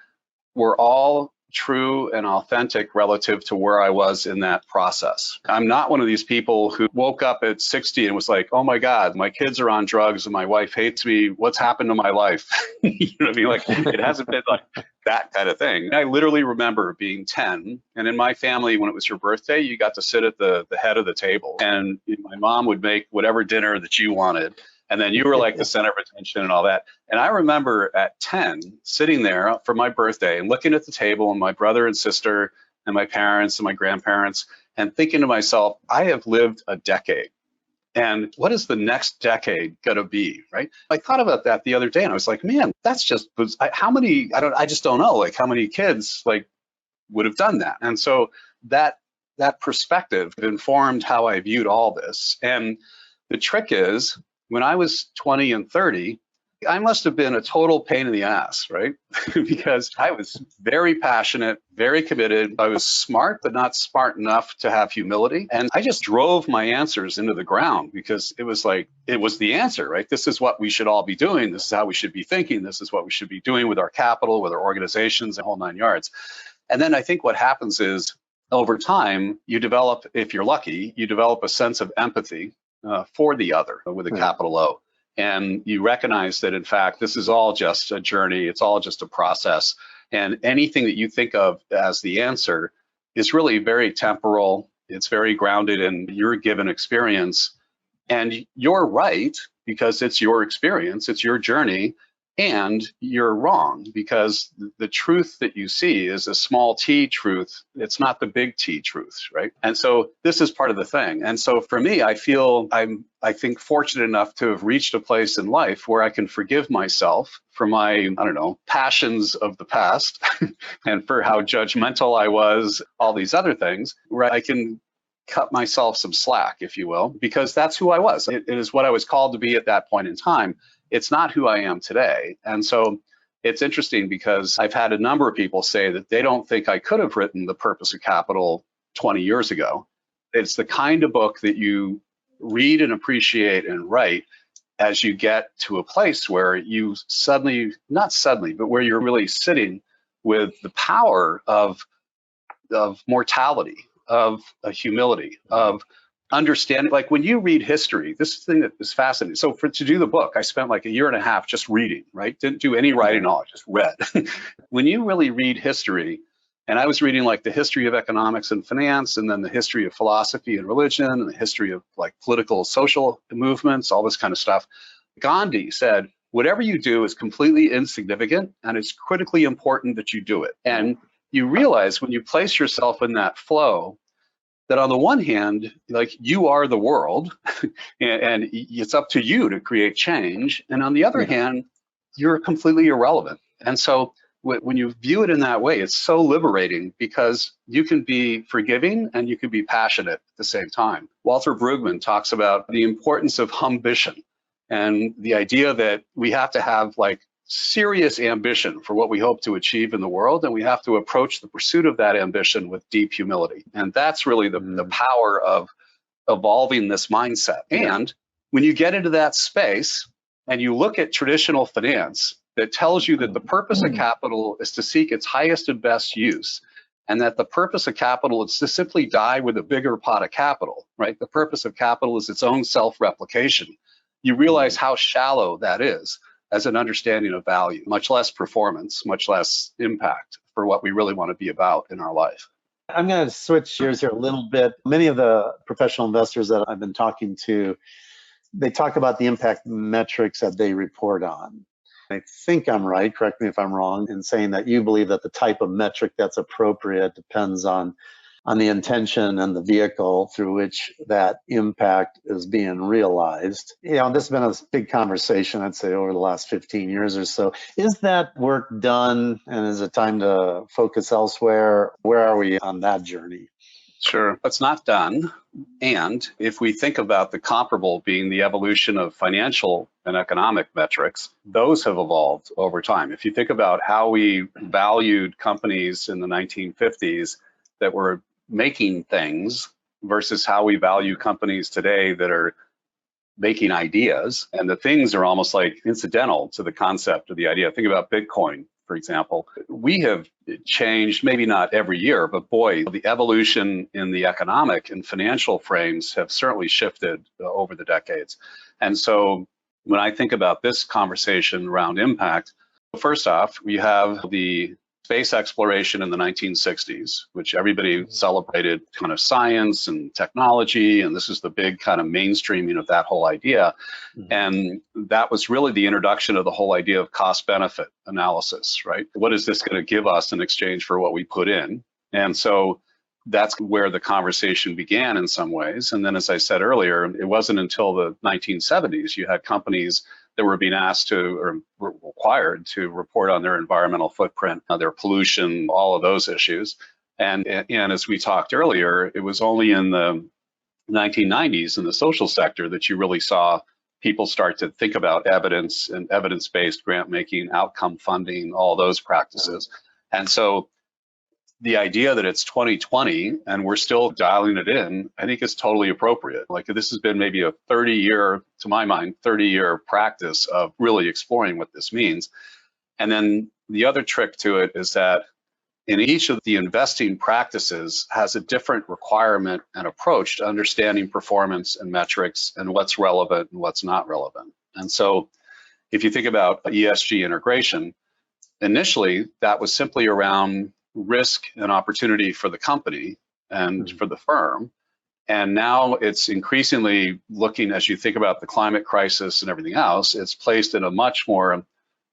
were all true and authentic relative to where I was in that process. I'm not one of these people who woke up at 60 and was like, oh my God, my kids are on drugs and my wife hates me. What's happened to my life? You know what I mean? Like, it hasn't been like that kind of thing. I literally remember being 10, and in my family, when it was your birthday, you got to sit at the head of the table, and my mom would make whatever dinner that you wanted. And then you were like the center of attention and all that. And I remember at 10 sitting there for my birthday and looking at the table and my brother and sister and my parents and my grandparents and thinking to myself, I have lived a decade. And what is the next decade going to be, right? I thought about that the other day and I was like, man, that's just, how many, I just don't know, like how many kids like would have done that. And so that perspective informed how I viewed all this. And the trick is, when I was 20 and 30, I must have been a total pain in the ass, right? Because I was very passionate, very committed. I was smart, but not smart enough to have humility. And I just drove my answers into the ground because it was like, it was the answer, right? This is what we should all be doing. This is how we should be thinking. This is what we should be doing with our capital, with our organizations, the whole 9 yards. And then I think what happens is over time, you develop, if you're lucky, you develop a sense of empathy for the other with a capital O. And you recognize that, in fact, this is all just a journey. It's all just a process. And anything that you think of as the answer is really very temporal. It's very grounded in your given experience. And you're right because it's your experience, it's your journey, and you're wrong because the truth that you see is a small t truth. It's not the big T truth, right? And so this is part of the thing. And so for me, I feel I think, fortunate enough to have reached a place in life where I can forgive myself for my, I don't know, passions of the past and for how judgmental I was, all these other things, where I can cut myself some slack, if you will, because that's who I was. It is what I was called to be at that point in time. It's not who I am today. And so it's interesting because I've had a number of people say that they don't think I could have written The Purpose of Capital 20 years ago. It's the kind of book that you read and appreciate and write as you get to a place where you suddenly, not suddenly, but where you're really sitting with the power of mortality, of humility, of understanding. Like when you read history, this thing that is fascinating. So to do the book, I spent like a year and a half just reading, right? Didn't do any writing at all, just read. When you really read history, and I was reading like the history of economics and finance, and then the history of philosophy and religion, and the history of like political, social movements, all this kind of stuff. Gandhi said, whatever you do is completely insignificant, and it's critically important that you do it. And you realize when you place yourself in that flow, that on the one hand, like you are the world, and it's up to you to create change. And on the other hand, you're completely irrelevant. And so when you view it in that way, it's so liberating because you can be forgiving and you can be passionate at the same time. Walter Brueggemann talks about the importance of ambition and the idea that we have to have like serious ambition for what we hope to achieve in the world, and we have to approach the pursuit of that ambition with deep humility. And that's really the power of evolving this mindset. And when you get into that space and you look at traditional finance that tells you that the purpose of capital is to seek its highest and best use, and that the purpose of capital is to simply die with a bigger pot of capital, right? The purpose of capital is its own self-replication. You realize how shallow that is as an understanding of value, much less performance, much less impact for what we really want to be about in our life. I'm going to switch gears here a little bit. Many of the professional investors that I've been talking to, they talk about the impact metrics that they report on. I think I'm right, correct me if I'm wrong, in saying that you believe that the type of metric that's appropriate depends on the intention and the vehicle through which that impact is being realized. You know, this has been a big conversation, I'd say, over the last 15 years or so. Is that work done, and is it time to focus elsewhere? Where are we on that journey? Sure, it's not done. And if we think about the comparable being the evolution of financial and economic metrics, those have evolved over time. If you think about how we valued companies in the 1950s that were making things versus how we value companies today that are making ideas, and the things are almost like incidental to the concept of the idea. Think about Bitcoin, for example. We have changed, maybe not every year, but boy, the evolution in the economic and financial frames have certainly shifted over the decades. And so when I think about this conversation around impact, first off, we have the space exploration in the 1960s, which everybody celebrated kind of science and technology, and this is the big kind of mainstreaming of that whole idea. And that was really the introduction of the whole idea of cost-benefit analysis, right? What is this going to give us in exchange for what we put in? And so that's where the conversation began in some ways. And then, as I said earlier, it wasn't until the 1970s you had companies that were being asked to, or were required to, report on their environmental footprint, their pollution, all of those issues. And as we talked earlier, it was only in the 1990s in the social sector that you really saw people start to think about evidence and evidence-based grant making, outcome funding, all those practices. And so the idea that it's 2020 and we're still dialing it in, I think is totally appropriate. Like this has been maybe a 30-year, to my mind, 30-year practice of really exploring what this means. And then the other trick to it is that in each of the investing practices has a different requirement and approach to understanding performance and metrics and what's relevant and what's not relevant. And so if you think about ESG integration, initially that was simply around risk and opportunity for the company and for the firm. And now it's increasingly looking, as you think about the climate crisis and everything else, it's placed in a much more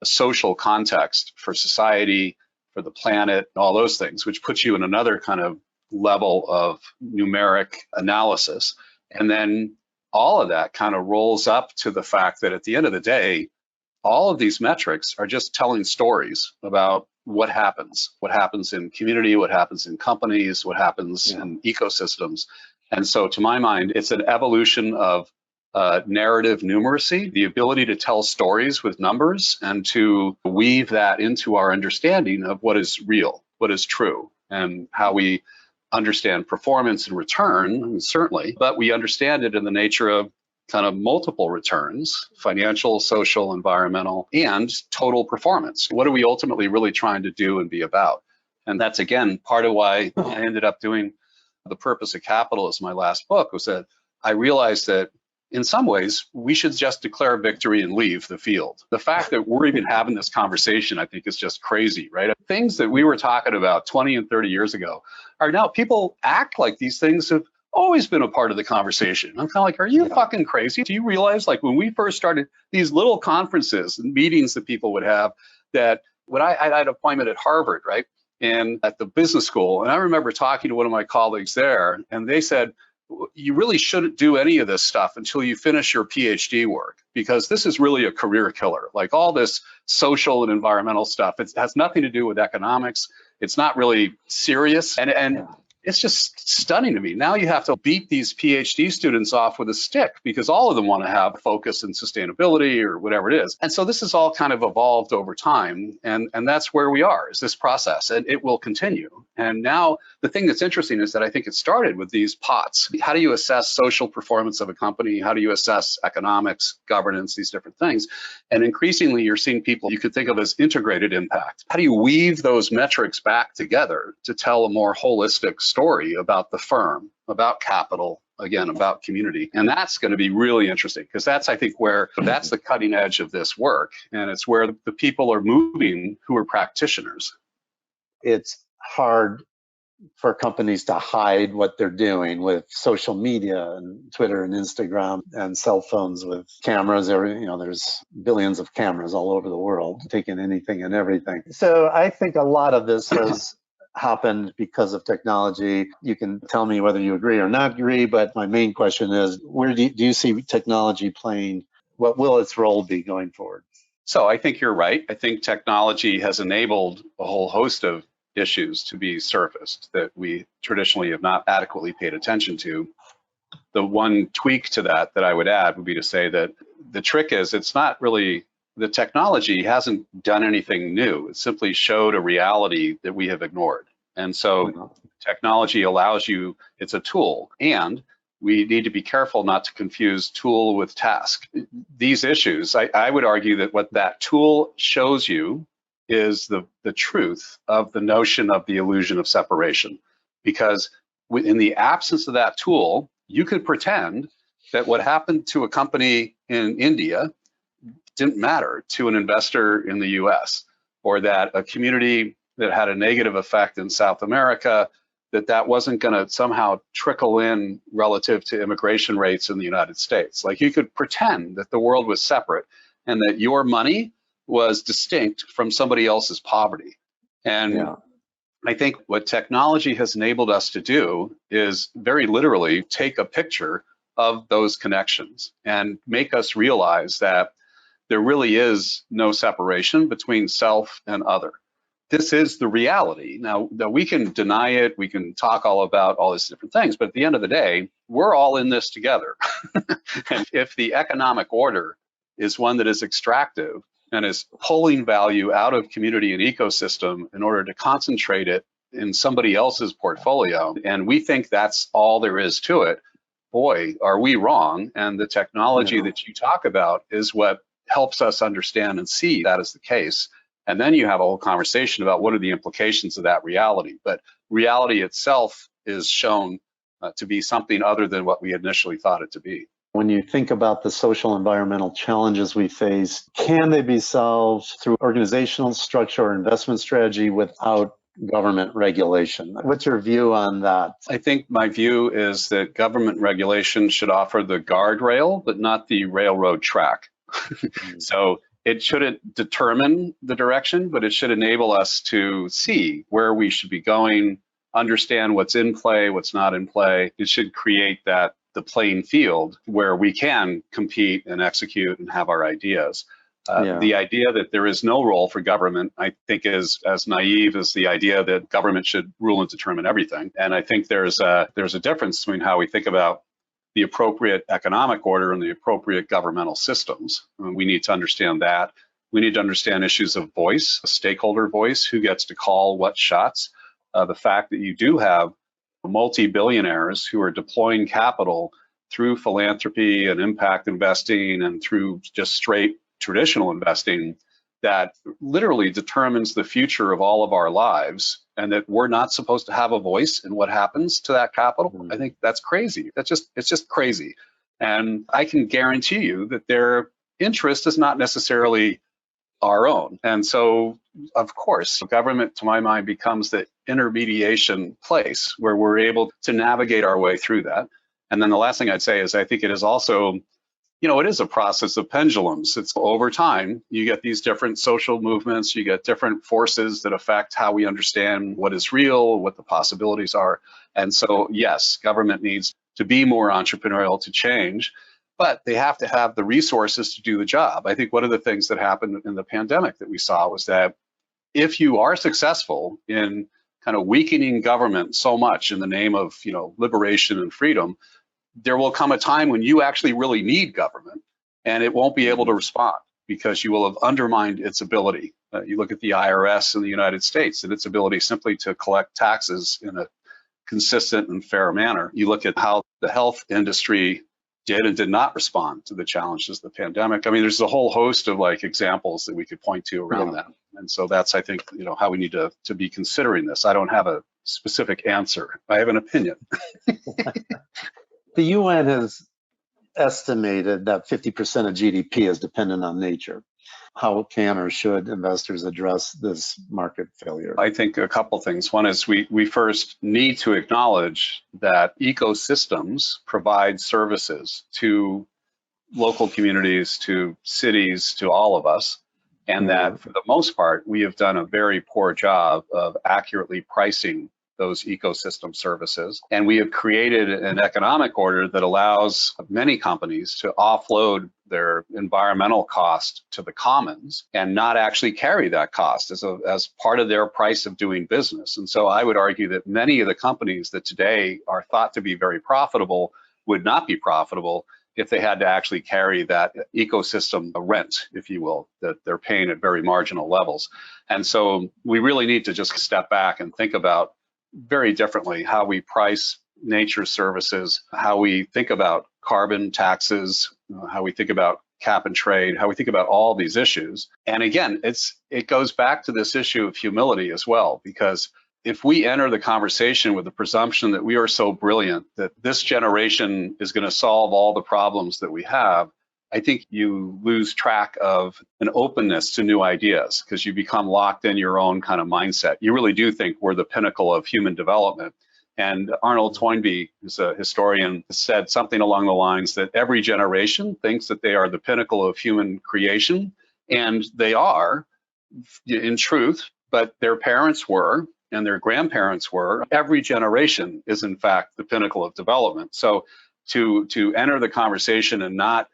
social context for society, for the planet, and all those things, which puts you in another kind of level of numeric analysis. And then all of that kind of rolls up to the fact that at the end of the day, all of these metrics are just telling stories about what happens in community, what happens in companies, what happens in ecosystems. And so to my mind, it's an evolution of narrative numeracy, the ability to tell stories with numbers and to weave that into our understanding of what is real, what is true, and how we understand performance and return, certainly, but we understand it in the nature of kind of multiple returns, financial, social, environmental, and total performance. What are we ultimately really trying to do and be about? And that's, again, part of why I ended up doing The Purpose of Capital as my last book, was that I realized that in some ways, we should just declare victory and leave the field. The fact that we're even having this conversation, I think, is just crazy, right? Things that we were talking about 20 and 30 years ago are now, people act like these things have always been a part of the conversation. I'm kind of like, are you fucking crazy? Do you realize, like, when we first started these little conferences and meetings that people would have, that when I had an appointment at Harvard, right, and at the business school, and I remember talking to one of my colleagues there, and they said, you really shouldn't do any of this stuff until you finish your PhD work, because this is really a career killer. Like, all this social and environmental stuff, it has nothing to do with economics. It's not really serious. And it's just stunning to me. Now you have to beat these PhD students off with a stick because all of them want to have focus and sustainability or whatever it is. And so this has all kind of evolved over time. And that's where we are, is this process, and it will continue. And now the thing that's interesting is that I think it started with these pots. How do you assess social performance of a company? How do you assess economics, governance, these different things? And increasingly, you're seeing people you could think of as integrated impact. How do you weave those metrics back together to tell a more holistic story about the firm, about capital, again, about community? And that's going to be really interesting, because that's, I think, where that's the cutting edge of this work. And it's where the people are moving who are practitioners. It's hard for companies to hide what they're doing with social media and Twitter and Instagram and cell phones with cameras. There's billions of cameras all over the world taking anything and everything. So I think a lot of this has happened because of technology. You can tell me whether you agree or not agree, but my main question is, where do you see technology playing? What will its role be going forward? So I think you're right. I think technology has enabled a whole host of issues to be surfaced that we traditionally have not adequately paid attention to. The one tweak to that I would add would be to say that the trick is, it's not really, the technology hasn't done anything new. It simply showed a reality that we have ignored. And so technology allows you, it's a tool, and we need to be careful not to confuse tool with task. These issues, I would argue that what that tool shows you is the truth of the notion of the illusion of separation. Because in the absence of that tool, you could pretend that what happened to a company in India didn't matter to an investor in the US, or that a community that had a negative effect in South America, that wasn't going to somehow trickle in relative to immigration rates in the United States. Like, you could pretend that the world was separate and that your money was distinct from somebody else's poverty. And I think what technology has enabled us to do is very literally take a picture of those connections and make us realize that there really is no separation between self and other. This is the reality. Now, we can deny it, we can talk all about all these different things, but at the end of the day, we're all in this together. And if the economic order is one that is extractive and is pulling value out of community and ecosystem in order to concentrate it in somebody else's portfolio, and we think that's all there is to it, boy, are we wrong. And the technology that you talk about is what helps us understand and see that is the case. And then you have a whole conversation about what are the implications of that reality. But reality itself is shown to be something other than what we initially thought it to be. When you think about the social environmental challenges we face, can they be solved through organizational structure or investment strategy without government regulation. What's your view on that? I think my view is that government regulation should offer the guardrail, but not the railroad track. So it shouldn't determine the direction, but it should enable us to see where we should be going, understand what's in play, what's not in play. It should create the playing field where we can compete and execute and have our ideas. The idea that there is no role for government, I think, is as naive as the idea that government should rule and determine everything. And I think there's a difference between how we think about the appropriate economic order and the appropriate governmental systems. And we need to understand that. We need to understand issues of voice, a stakeholder voice, who gets to call what shots. The fact that you do have multi-billionaires who are deploying capital through philanthropy and impact investing and through just straight traditional investing that literally determines the future of all of our lives, and that we're not supposed to have a voice in what happens to that capital. I think that's crazy. It's just crazy. And I can guarantee you that their interest is not necessarily our own. And so, of course, government, to my mind, becomes the intermediation place where we're able to navigate our way through that. And then the last thing I'd say is I think it is also, it is a process of pendulums. It's over time, you get these different social movements, you get different forces that affect how we understand what is real, what the possibilities are. And so, yes, government needs to be more entrepreneurial to change, but they have to have the resources to do the job. I think one of the things that happened in the pandemic that we saw was that if you are successful in kind of weakening government so much in the name of, liberation and freedom, there will come a time when you actually really need government and it won't be able to respond because you will have undermined its ability. You look at the IRS in the United States and its ability simply to collect taxes in a consistent and fair manner. You look at how the health industry did and did not respond to the challenges of the pandemic. I mean, there's a whole host of examples that we could point to around that. And so that's, I think, how we need to be considering this. I don't have a specific answer. I have an opinion. The UN has estimated that 50% of GDP is dependent on nature. How can or should investors address this market failure? I think a couple things. One is we first need to acknowledge that ecosystems provide services to local communities, to cities, to all of us, and that for the most part, we have done a very poor job of accurately pricing those ecosystem services. And we have created an economic order that allows many companies to offload their environmental cost to the commons and not actually carry that cost as part of their price of doing business. And so I would argue that many of the companies that today are thought to be very profitable would not be profitable if they had to actually carry that ecosystem rent, if you will, that they're paying at very marginal levels. And so we really need to just step back and think about very differently how we price nature services, how we think about carbon taxes, how we think about cap and trade, how we think about all these issues. And again, it goes back to this issue of humility as well, because if we enter the conversation with the presumption that we are so brilliant that this generation is going to solve all the problems that we have, I think you lose track of an openness to new ideas because you become locked in your own kind of mindset. You really do think we're the pinnacle of human development. And Arnold Toynbee, who's a historian, said something along the lines that every generation thinks that they are the pinnacle of human creation. And they are, in truth, but their parents were and their grandparents were. Every generation is, in fact, the pinnacle of development. So to enter the conversation and not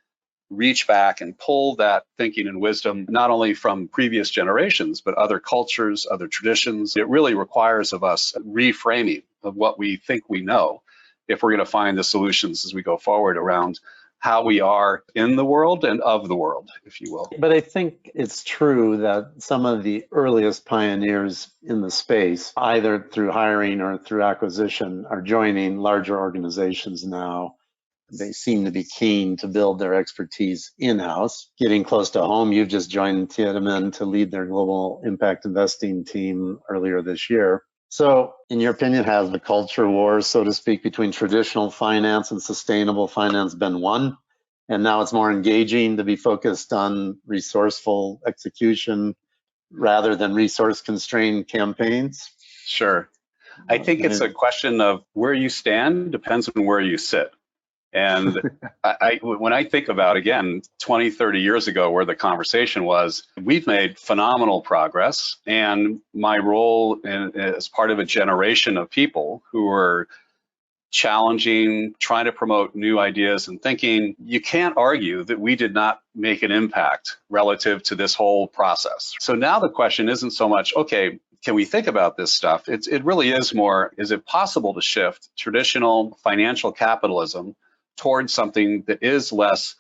reach back and pull that thinking and wisdom, not only from previous generations, but other cultures, other traditions. It really requires of us reframing of what we think we know if we're going to find the solutions as we go forward around how we are in the world and of the world, if you will. But I think it's true that some of the earliest pioneers in the space, either through hiring or through acquisition, are joining larger organizations now. They seem to be keen to build their expertise in-house. Getting close to home, you've just joined Tiedemann to lead their global impact investing team earlier this year. So, in your opinion, has the culture war, so to speak, between traditional finance and sustainable finance been won? And now it's more engaging to be focused on resourceful execution rather than resource-constrained campaigns? Sure. I think it's a question of where you stand depends on where you sit. And when I think about, again, 20, 30 years ago, where the conversation was, we've made phenomenal progress. And my role as part of a generation of people who are challenging, trying to promote new ideas and thinking, you can't argue that we did not make an impact relative to this whole process. So now the question isn't so much, okay, can we think about this stuff? It really is more, is it possible to shift traditional financial capitalism towards something that is less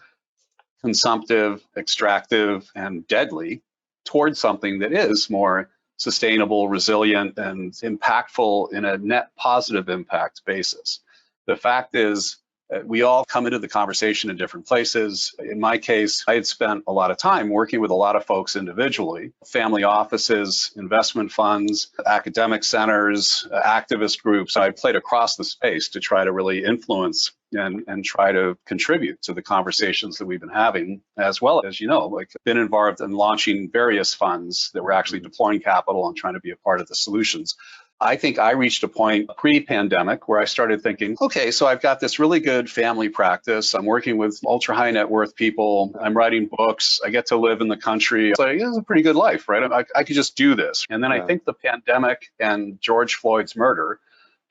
consumptive, extractive, and deadly, towards something that is more sustainable, resilient, and impactful in a net positive impact basis. The fact is, we all come into the conversation in different places. In my case, I had spent a lot of time working with a lot of folks individually, family offices, investment funds, academic centers, activist groups. I played across the space to try to really influence and try to contribute to the conversations that we've been having, as well as, like been involved in launching various funds that were actually deploying capital and trying to be a part of the solutions. I think I reached a point pre-pandemic where I started thinking, okay, so I've got this really good family practice. I'm working with ultra high net worth people. I'm writing books. I get to live in the country. It's like, it's a pretty good life, right? I could just do this. And then I think the pandemic and George Floyd's murder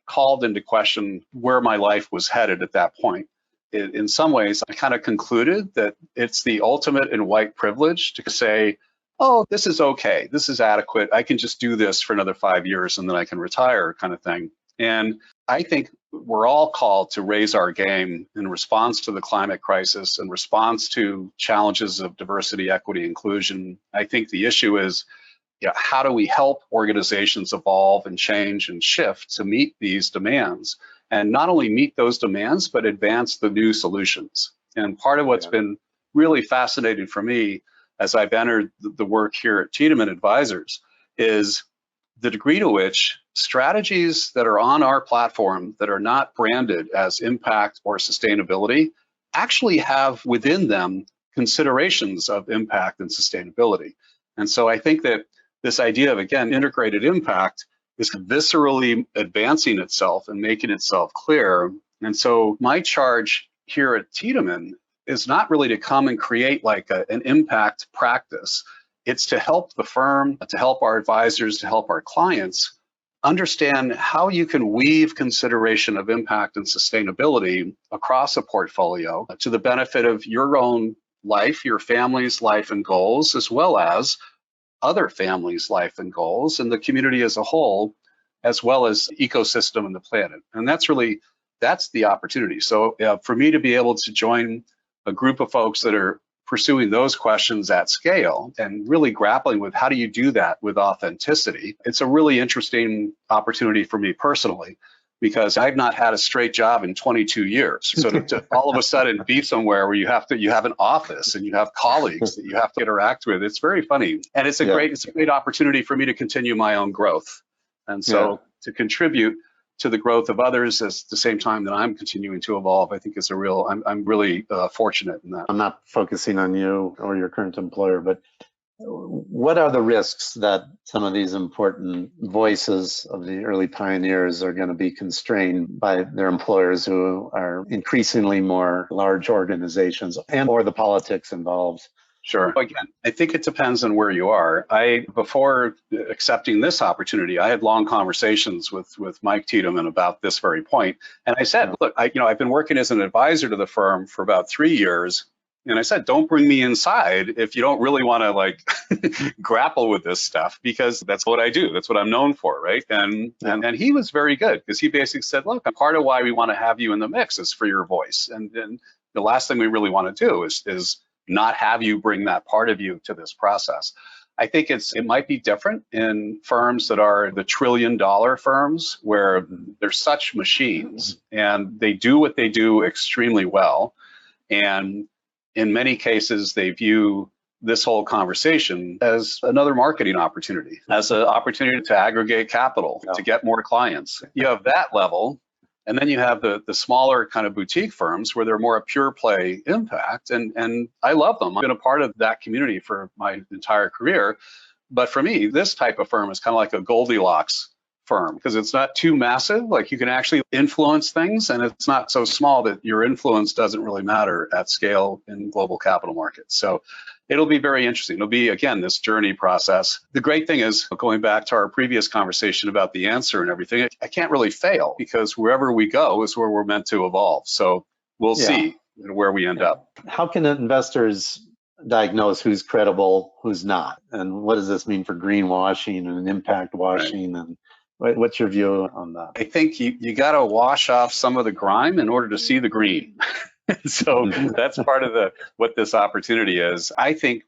called into question where my life was headed at that point. In some ways, I kind of concluded that it's the ultimate in white privilege to say, oh, this is okay, this is adequate, I can just do this for another 5 years and then I can retire, kind of thing. And I think we're all called to raise our game in response to the climate crisis, in response to challenges of diversity, equity, inclusion. I think the issue is, how do we help organizations evolve and change and shift to meet these demands? And not only meet those demands, but advance the new solutions. And part of what's been really fascinating for me as I've entered the work here at Tiedemann Advisors is the degree to which strategies that are on our platform that are not branded as impact or sustainability actually have within them considerations of impact and sustainability. And so I think that this idea of, again, integrated impact is viscerally advancing itself and making itself clear. And so my charge here at Tiedemann is not really to come and create like an impact practice. It's to help the firm, to help our advisors, to help our clients understand how you can weave consideration of impact and sustainability across a portfolio to the benefit of your own life, your family's life and goals, as well as other families' life and goals, and the community as a whole, as well as ecosystem and the planet. And that's the opportunity. So for me to be able to join a group of folks that are pursuing those questions at scale and really grappling with how do you do that with authenticity, it's a really interesting opportunity for me personally, because I've not had a straight job in 22 years. So to all of a sudden be somewhere where you have an office and you have colleagues that you have to interact with, it's very funny. And it's a great opportunity for me to continue my own growth. And so to contribute to the growth of others at the same time that I'm continuing to evolve, I think is I'm really fortunate in that. I'm not focusing on you or your current employer, but what are the risks that some of these important voices of the early pioneers are going to be constrained by their employers, who are increasingly more large organizations and or the politics involved? Sure. Again, I think it depends on where you are. Before accepting this opportunity, I had long conversations with Mike Tiedemann about this very point. And I said, look, I've been working as an advisor to the firm for about 3 years. And I said, don't bring me inside if you don't really want to grapple with this stuff, because that's what I do. That's what I'm known for, right? And he was very good, because he basically said, look, part of why we want to have you in the mix is for your voice. And the last thing we really want to do is not have you bring that part of you to this process. I think it might be different in firms that are the $1 trillion firms, where they're such machines and they do what they do extremely well. And in many cases, they view this whole conversation as another marketing opportunity, as an opportunity to aggregate capital, to get more clients. You have that level. And then you have the smaller kind of boutique firms where they're more a pure play impact. And I love them. I've been a part of that community for my entire career. But for me, this type of firm is kind of like a Goldilocks firm because it's not too massive. Like you can actually influence things, and it's not so small that your influence doesn't really matter at scale in global capital markets. So it'll be very interesting. It'll be, again, this journey process. The great thing is, going back to our previous conversation about the answer and everything, I can't really fail because wherever we go is where we're meant to evolve. So we'll see where we end up. How can investors diagnose who's credible, who's not? And what does this mean for greenwashing and impact washing? And what's your view on that? I think you got to wash off some of the grime in order to see the green. So that's part of what this opportunity is. I think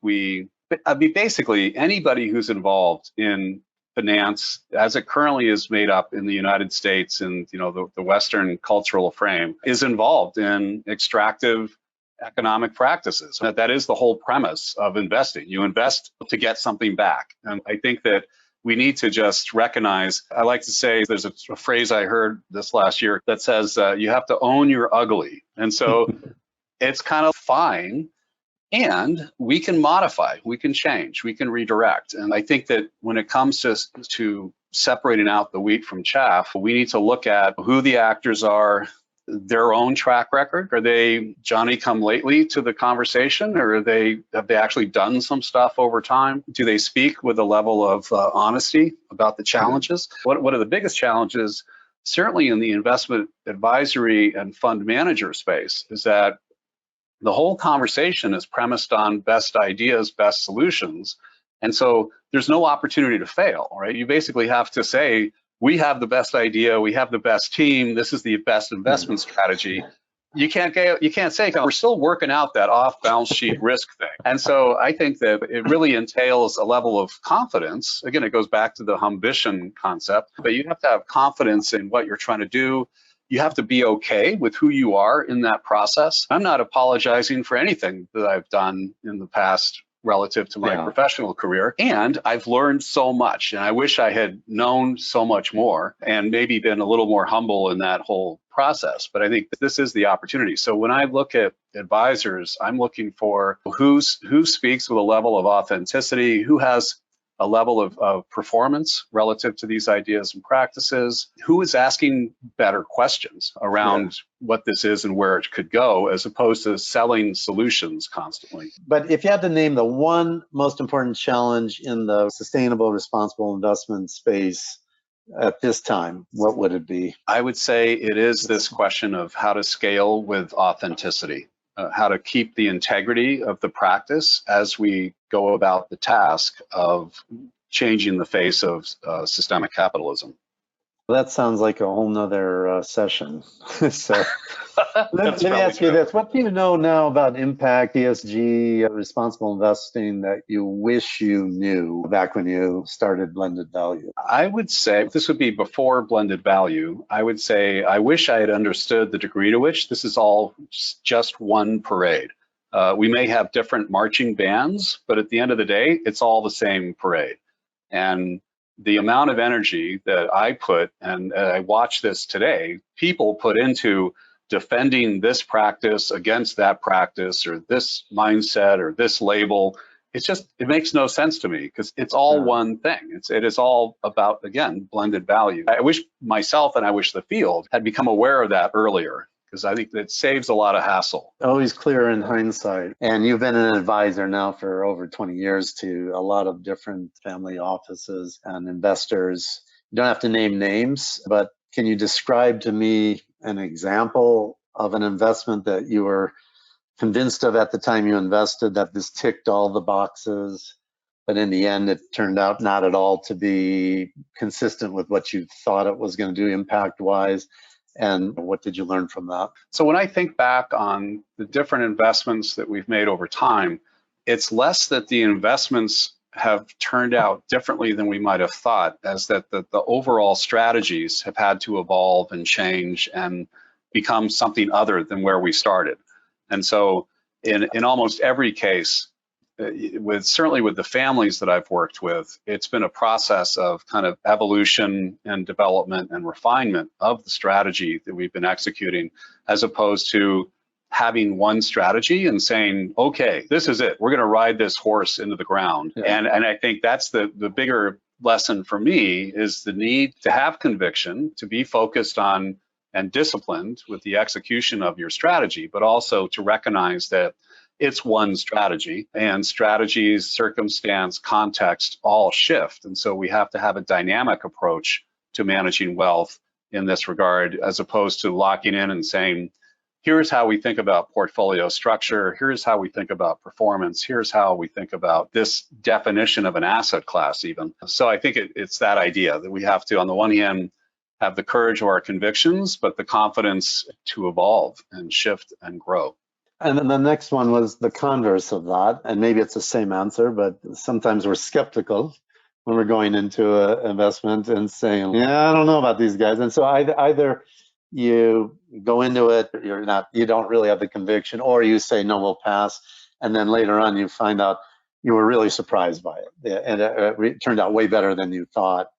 basically anybody who's involved in finance as it currently is made up in the United States and the Western cultural frame is involved in extractive economic practices. That is the whole premise of investing. You invest to get something back. And I think that we need to just recognize, I like to say, there's a phrase I heard this last year that says you have to own your ugly. And so it's kind of fine. And we can modify, we can change, we can redirect. And I think that when it comes to separating out the wheat from chaff, we need to look at who the actors are, their own track record. Are they Johnny come lately to the conversation, or have they actually done some stuff over time? Do they speak with a level of honesty about the challenges? What are the biggest challenges, certainly in the investment advisory and fund manager space, is that the whole conversation is premised on best ideas, best solutions. And so there's no opportunity to fail, right? You basically have to say, we have the best idea, we have the best team, this is the best investment strategy. You can't say, we're still working out that off-balance sheet risk thing. And so I think that it really entails a level of confidence. Again, it goes back to the ambition concept, but you have to have confidence in what you're trying to do. You have to be okay with who you are in that process. I'm not apologizing for anything that I've done in the past relative to my professional career. And I've learned so much, and I wish I had known so much more and maybe been a little more humble in that whole process. But I think this is the opportunity. So when I look at advisors, I'm looking for who speaks with a level of authenticity, who has a level of performance relative to these ideas and practices, who is asking better questions around what this is and where it could go, as opposed to selling solutions constantly. But if you had to name the one most important challenge in the sustainable, responsible investment space at this time, what would it be? I would say it is this question of how to scale with authenticity. How to keep the integrity of the practice as we go about the task of changing the face of systemic capitalism. That sounds like a whole nother session. So let me ask you this. What do you know now about impact, ESG, responsible investing that you wish you knew back when you started blended value? I would say, this would be before blended value, I would say I wish I had understood the degree to which this is all just one parade. We may have different marching bands, but at the end of the day, it's all the same parade. And the amount of energy that I put, and I watch this today, people put into defending this practice against that practice, or this mindset, or this label, it makes no sense to me, because it's all one thing. It is all about, again, blended value. I wish myself and I wish the field had become aware of that earlier, because I think that saves a lot of hassle. Always clear in hindsight. And you've been an advisor now for over 20 years to a lot of different family offices and investors. You don't have to name names, but can you describe to me an example of an investment that you were convinced of at the time you invested, that this ticked all the boxes, but in the end it turned out not at all to be consistent with what you thought it was going to do impact-wise? And what did you learn from that? So when I think back on the different investments that we've made over time, it's less that the investments have turned out differently than we might have thought, as that the overall strategies have had to evolve and change and become something other than where we started. And so in almost every case, certainly with the families that I've worked with, it's been a process of kind of evolution and development and refinement of the strategy that we've been executing, as opposed to having one strategy and saying, okay, this is it, we're going to ride this horse into the ground. And I think that's the bigger lesson for me is the need to have conviction, to be focused on and disciplined with the execution of your strategy, but also to recognize that it's one strategy, and strategies, circumstance, context all shift. And so we have to have a dynamic approach to managing wealth in this regard, as opposed to locking in and saying, here's how we think about portfolio structure, here's how we think about performance, here's how we think about this definition of an asset class even. So I think it's that idea that we have to, on the one hand, have the courage of our convictions, but the confidence to evolve and shift and grow. And then the next one was the converse of that. And maybe it's the same answer, but sometimes we're skeptical when we're going into an investment and saying, yeah, I don't know about these guys. And so either you go into it, you don't really have the conviction, or you say, no, we'll pass. And then later on, you find out you were really surprised by it. And it turned out way better than you thought.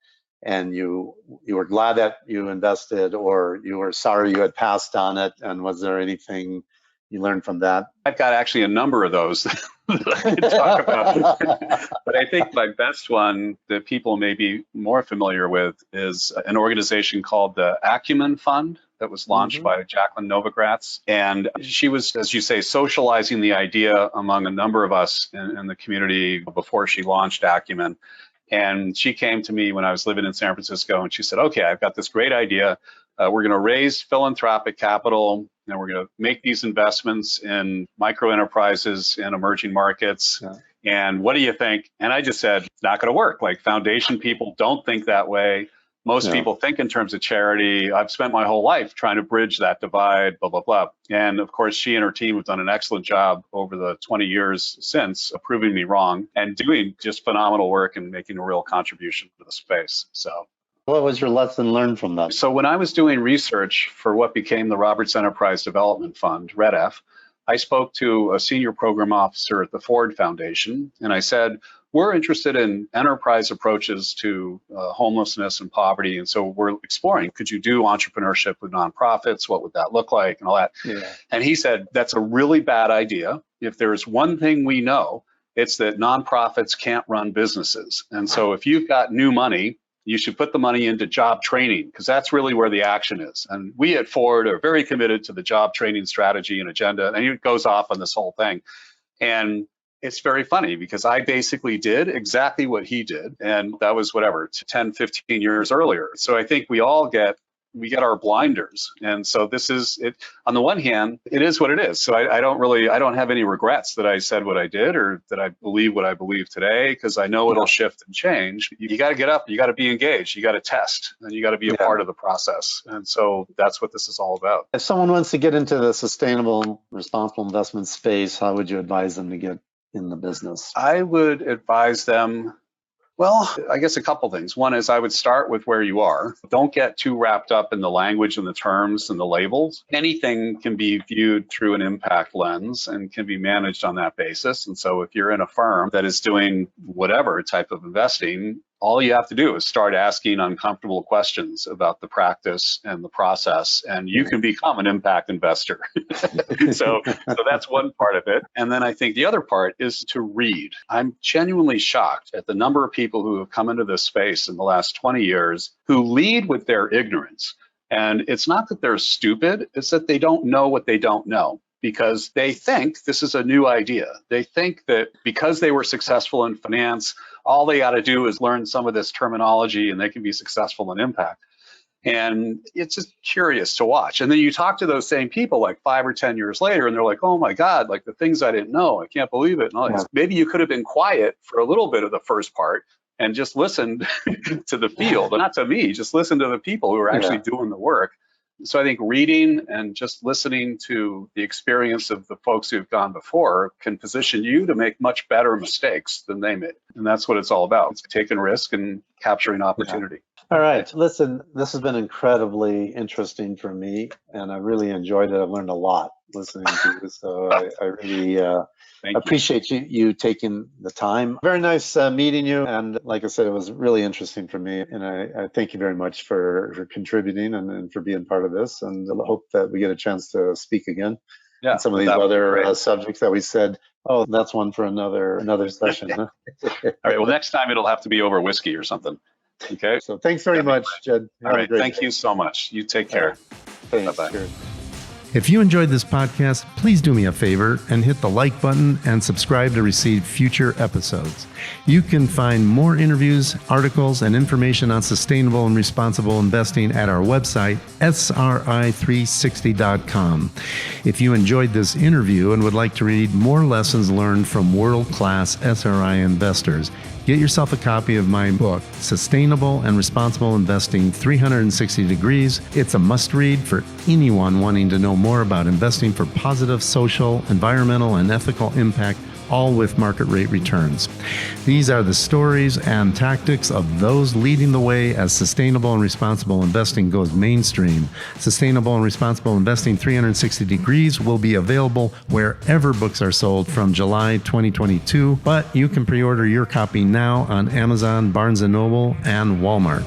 And you were glad that you invested, or you were sorry you had passed on it. And was there anything you learned from that? I've got actually a number of those that I could talk about. But I think my best one that people may be more familiar with is an organization called the Acumen Fund that was launched by Jacqueline Novogratz. And she was, as you say, socializing the idea among a number of us in the community before she launched Acumen. And she came to me when I was living in San Francisco, and she said, okay, I've got this great idea. We're going to raise philanthropic capital, and we're going to make these investments in micro enterprises in emerging markets. Yeah. And what do you think? And I just said, it's not going to work. Like, foundation people don't think that way. Most people think in terms of charity. I've spent my whole life trying to bridge that divide, blah, blah, blah. And of course, she and her team have done an excellent job over the 20 years since proving me wrong and doing just phenomenal work and making a real contribution to the space. So, what was your lesson learned from that? So when I was doing research for what became the Roberts Enterprise Development Fund, REDF, I spoke to a senior program officer at the Ford Foundation, and I said, we're interested in enterprise approaches to homelessness and poverty, and so we're exploring, could you do entrepreneurship with nonprofits? What would that look like, and all that? Yeah. And he said, that's a really bad idea. If there's one thing we know, it's that nonprofits can't run businesses. And so if you've got new money, you should put the money into job training, because that's really where the action is. And we at Ford are very committed to the job training strategy and agenda, and it goes off on this whole thing. And it's very funny because I basically did exactly what he did. And that was whatever, 10, 15 years earlier. So I think we get our blinders. And so this is it. On the one hand, it is what it is. So I don't have any regrets that I said what I did or that I believe what I believe today, because I know it'll shift and change. You got to get up, you got to be engaged, you got to test, and you got to be a part of the process. And so that's what this is all about. If someone wants to get into the sustainable, responsible investment space, how would you advise them to get in the business? I would advise them, well, I guess a couple things. One is I would start with where you are. Don't get too wrapped up in the language and the terms and the labels. Anything can be viewed through an impact lens and can be managed on that basis. And so if you're in a firm that is doing whatever type of investing, all you have to do is start asking uncomfortable questions about the practice and the process, and you can become an impact investor. So that's one part of it. And then I think the other part is to read. I'm genuinely shocked at the number of people who have come into this space in the last 20 years who lead with their ignorance. And it's not that they're stupid, it's that they don't know what they don't know, because they think this is a new idea. They think that because they were successful in finance, all they got to do is learn some of this terminology and they can be successful in impact. And it's just curious to watch. And then you talk to those same people like 5 or 10 years later, and they're like, oh my God, like the things I didn't know, I can't believe it. And all this. Maybe you could have been quiet for a little bit of the first part and just listened to the field, not to me, just listen to the people who are actually doing the work. So I think reading and just listening to the experience of the folks who've gone before can position you to make much better mistakes than they made. And that's what it's all about. It's taking risk and capturing opportunity. All right. Listen, this has been incredibly interesting for me, and I really enjoyed it. I've learned a lot listening to you. So I really appreciate you taking the time. Very nice meeting you. And like I said, it was really interesting for me. And I thank you very much for contributing and for being part of this. And I hope that we get a chance to speak again on some of these other subjects that we said Oh, that's one for another session. Huh? All right. Well, next time it'll have to be over whiskey or something. Okay. So thanks very much, Jed. All right. Thank you so much. You take care. Thanks. Bye-bye. Cheers. If you enjoyed this podcast, please do me a favor and hit the like button and subscribe to receive future episodes. You can find more interviews, articles, and information on sustainable and responsible investing at our website, sri360.com. If you enjoyed this interview and would like to read more lessons learned from world-class SRI investors, get yourself a copy of my book, Sustainable and Responsible Investing 360 Degrees. It's a must-read for anyone wanting to know more about investing for positive social, environmental, and ethical impact, all with market rate returns. These are the stories and tactics of those leading the way as sustainable and responsible investing goes mainstream. Sustainable and Responsible Investing 360 Degrees will be available wherever books are sold from July 2022, but you can pre-order your copy now on Amazon, Barnes & Noble, and Walmart.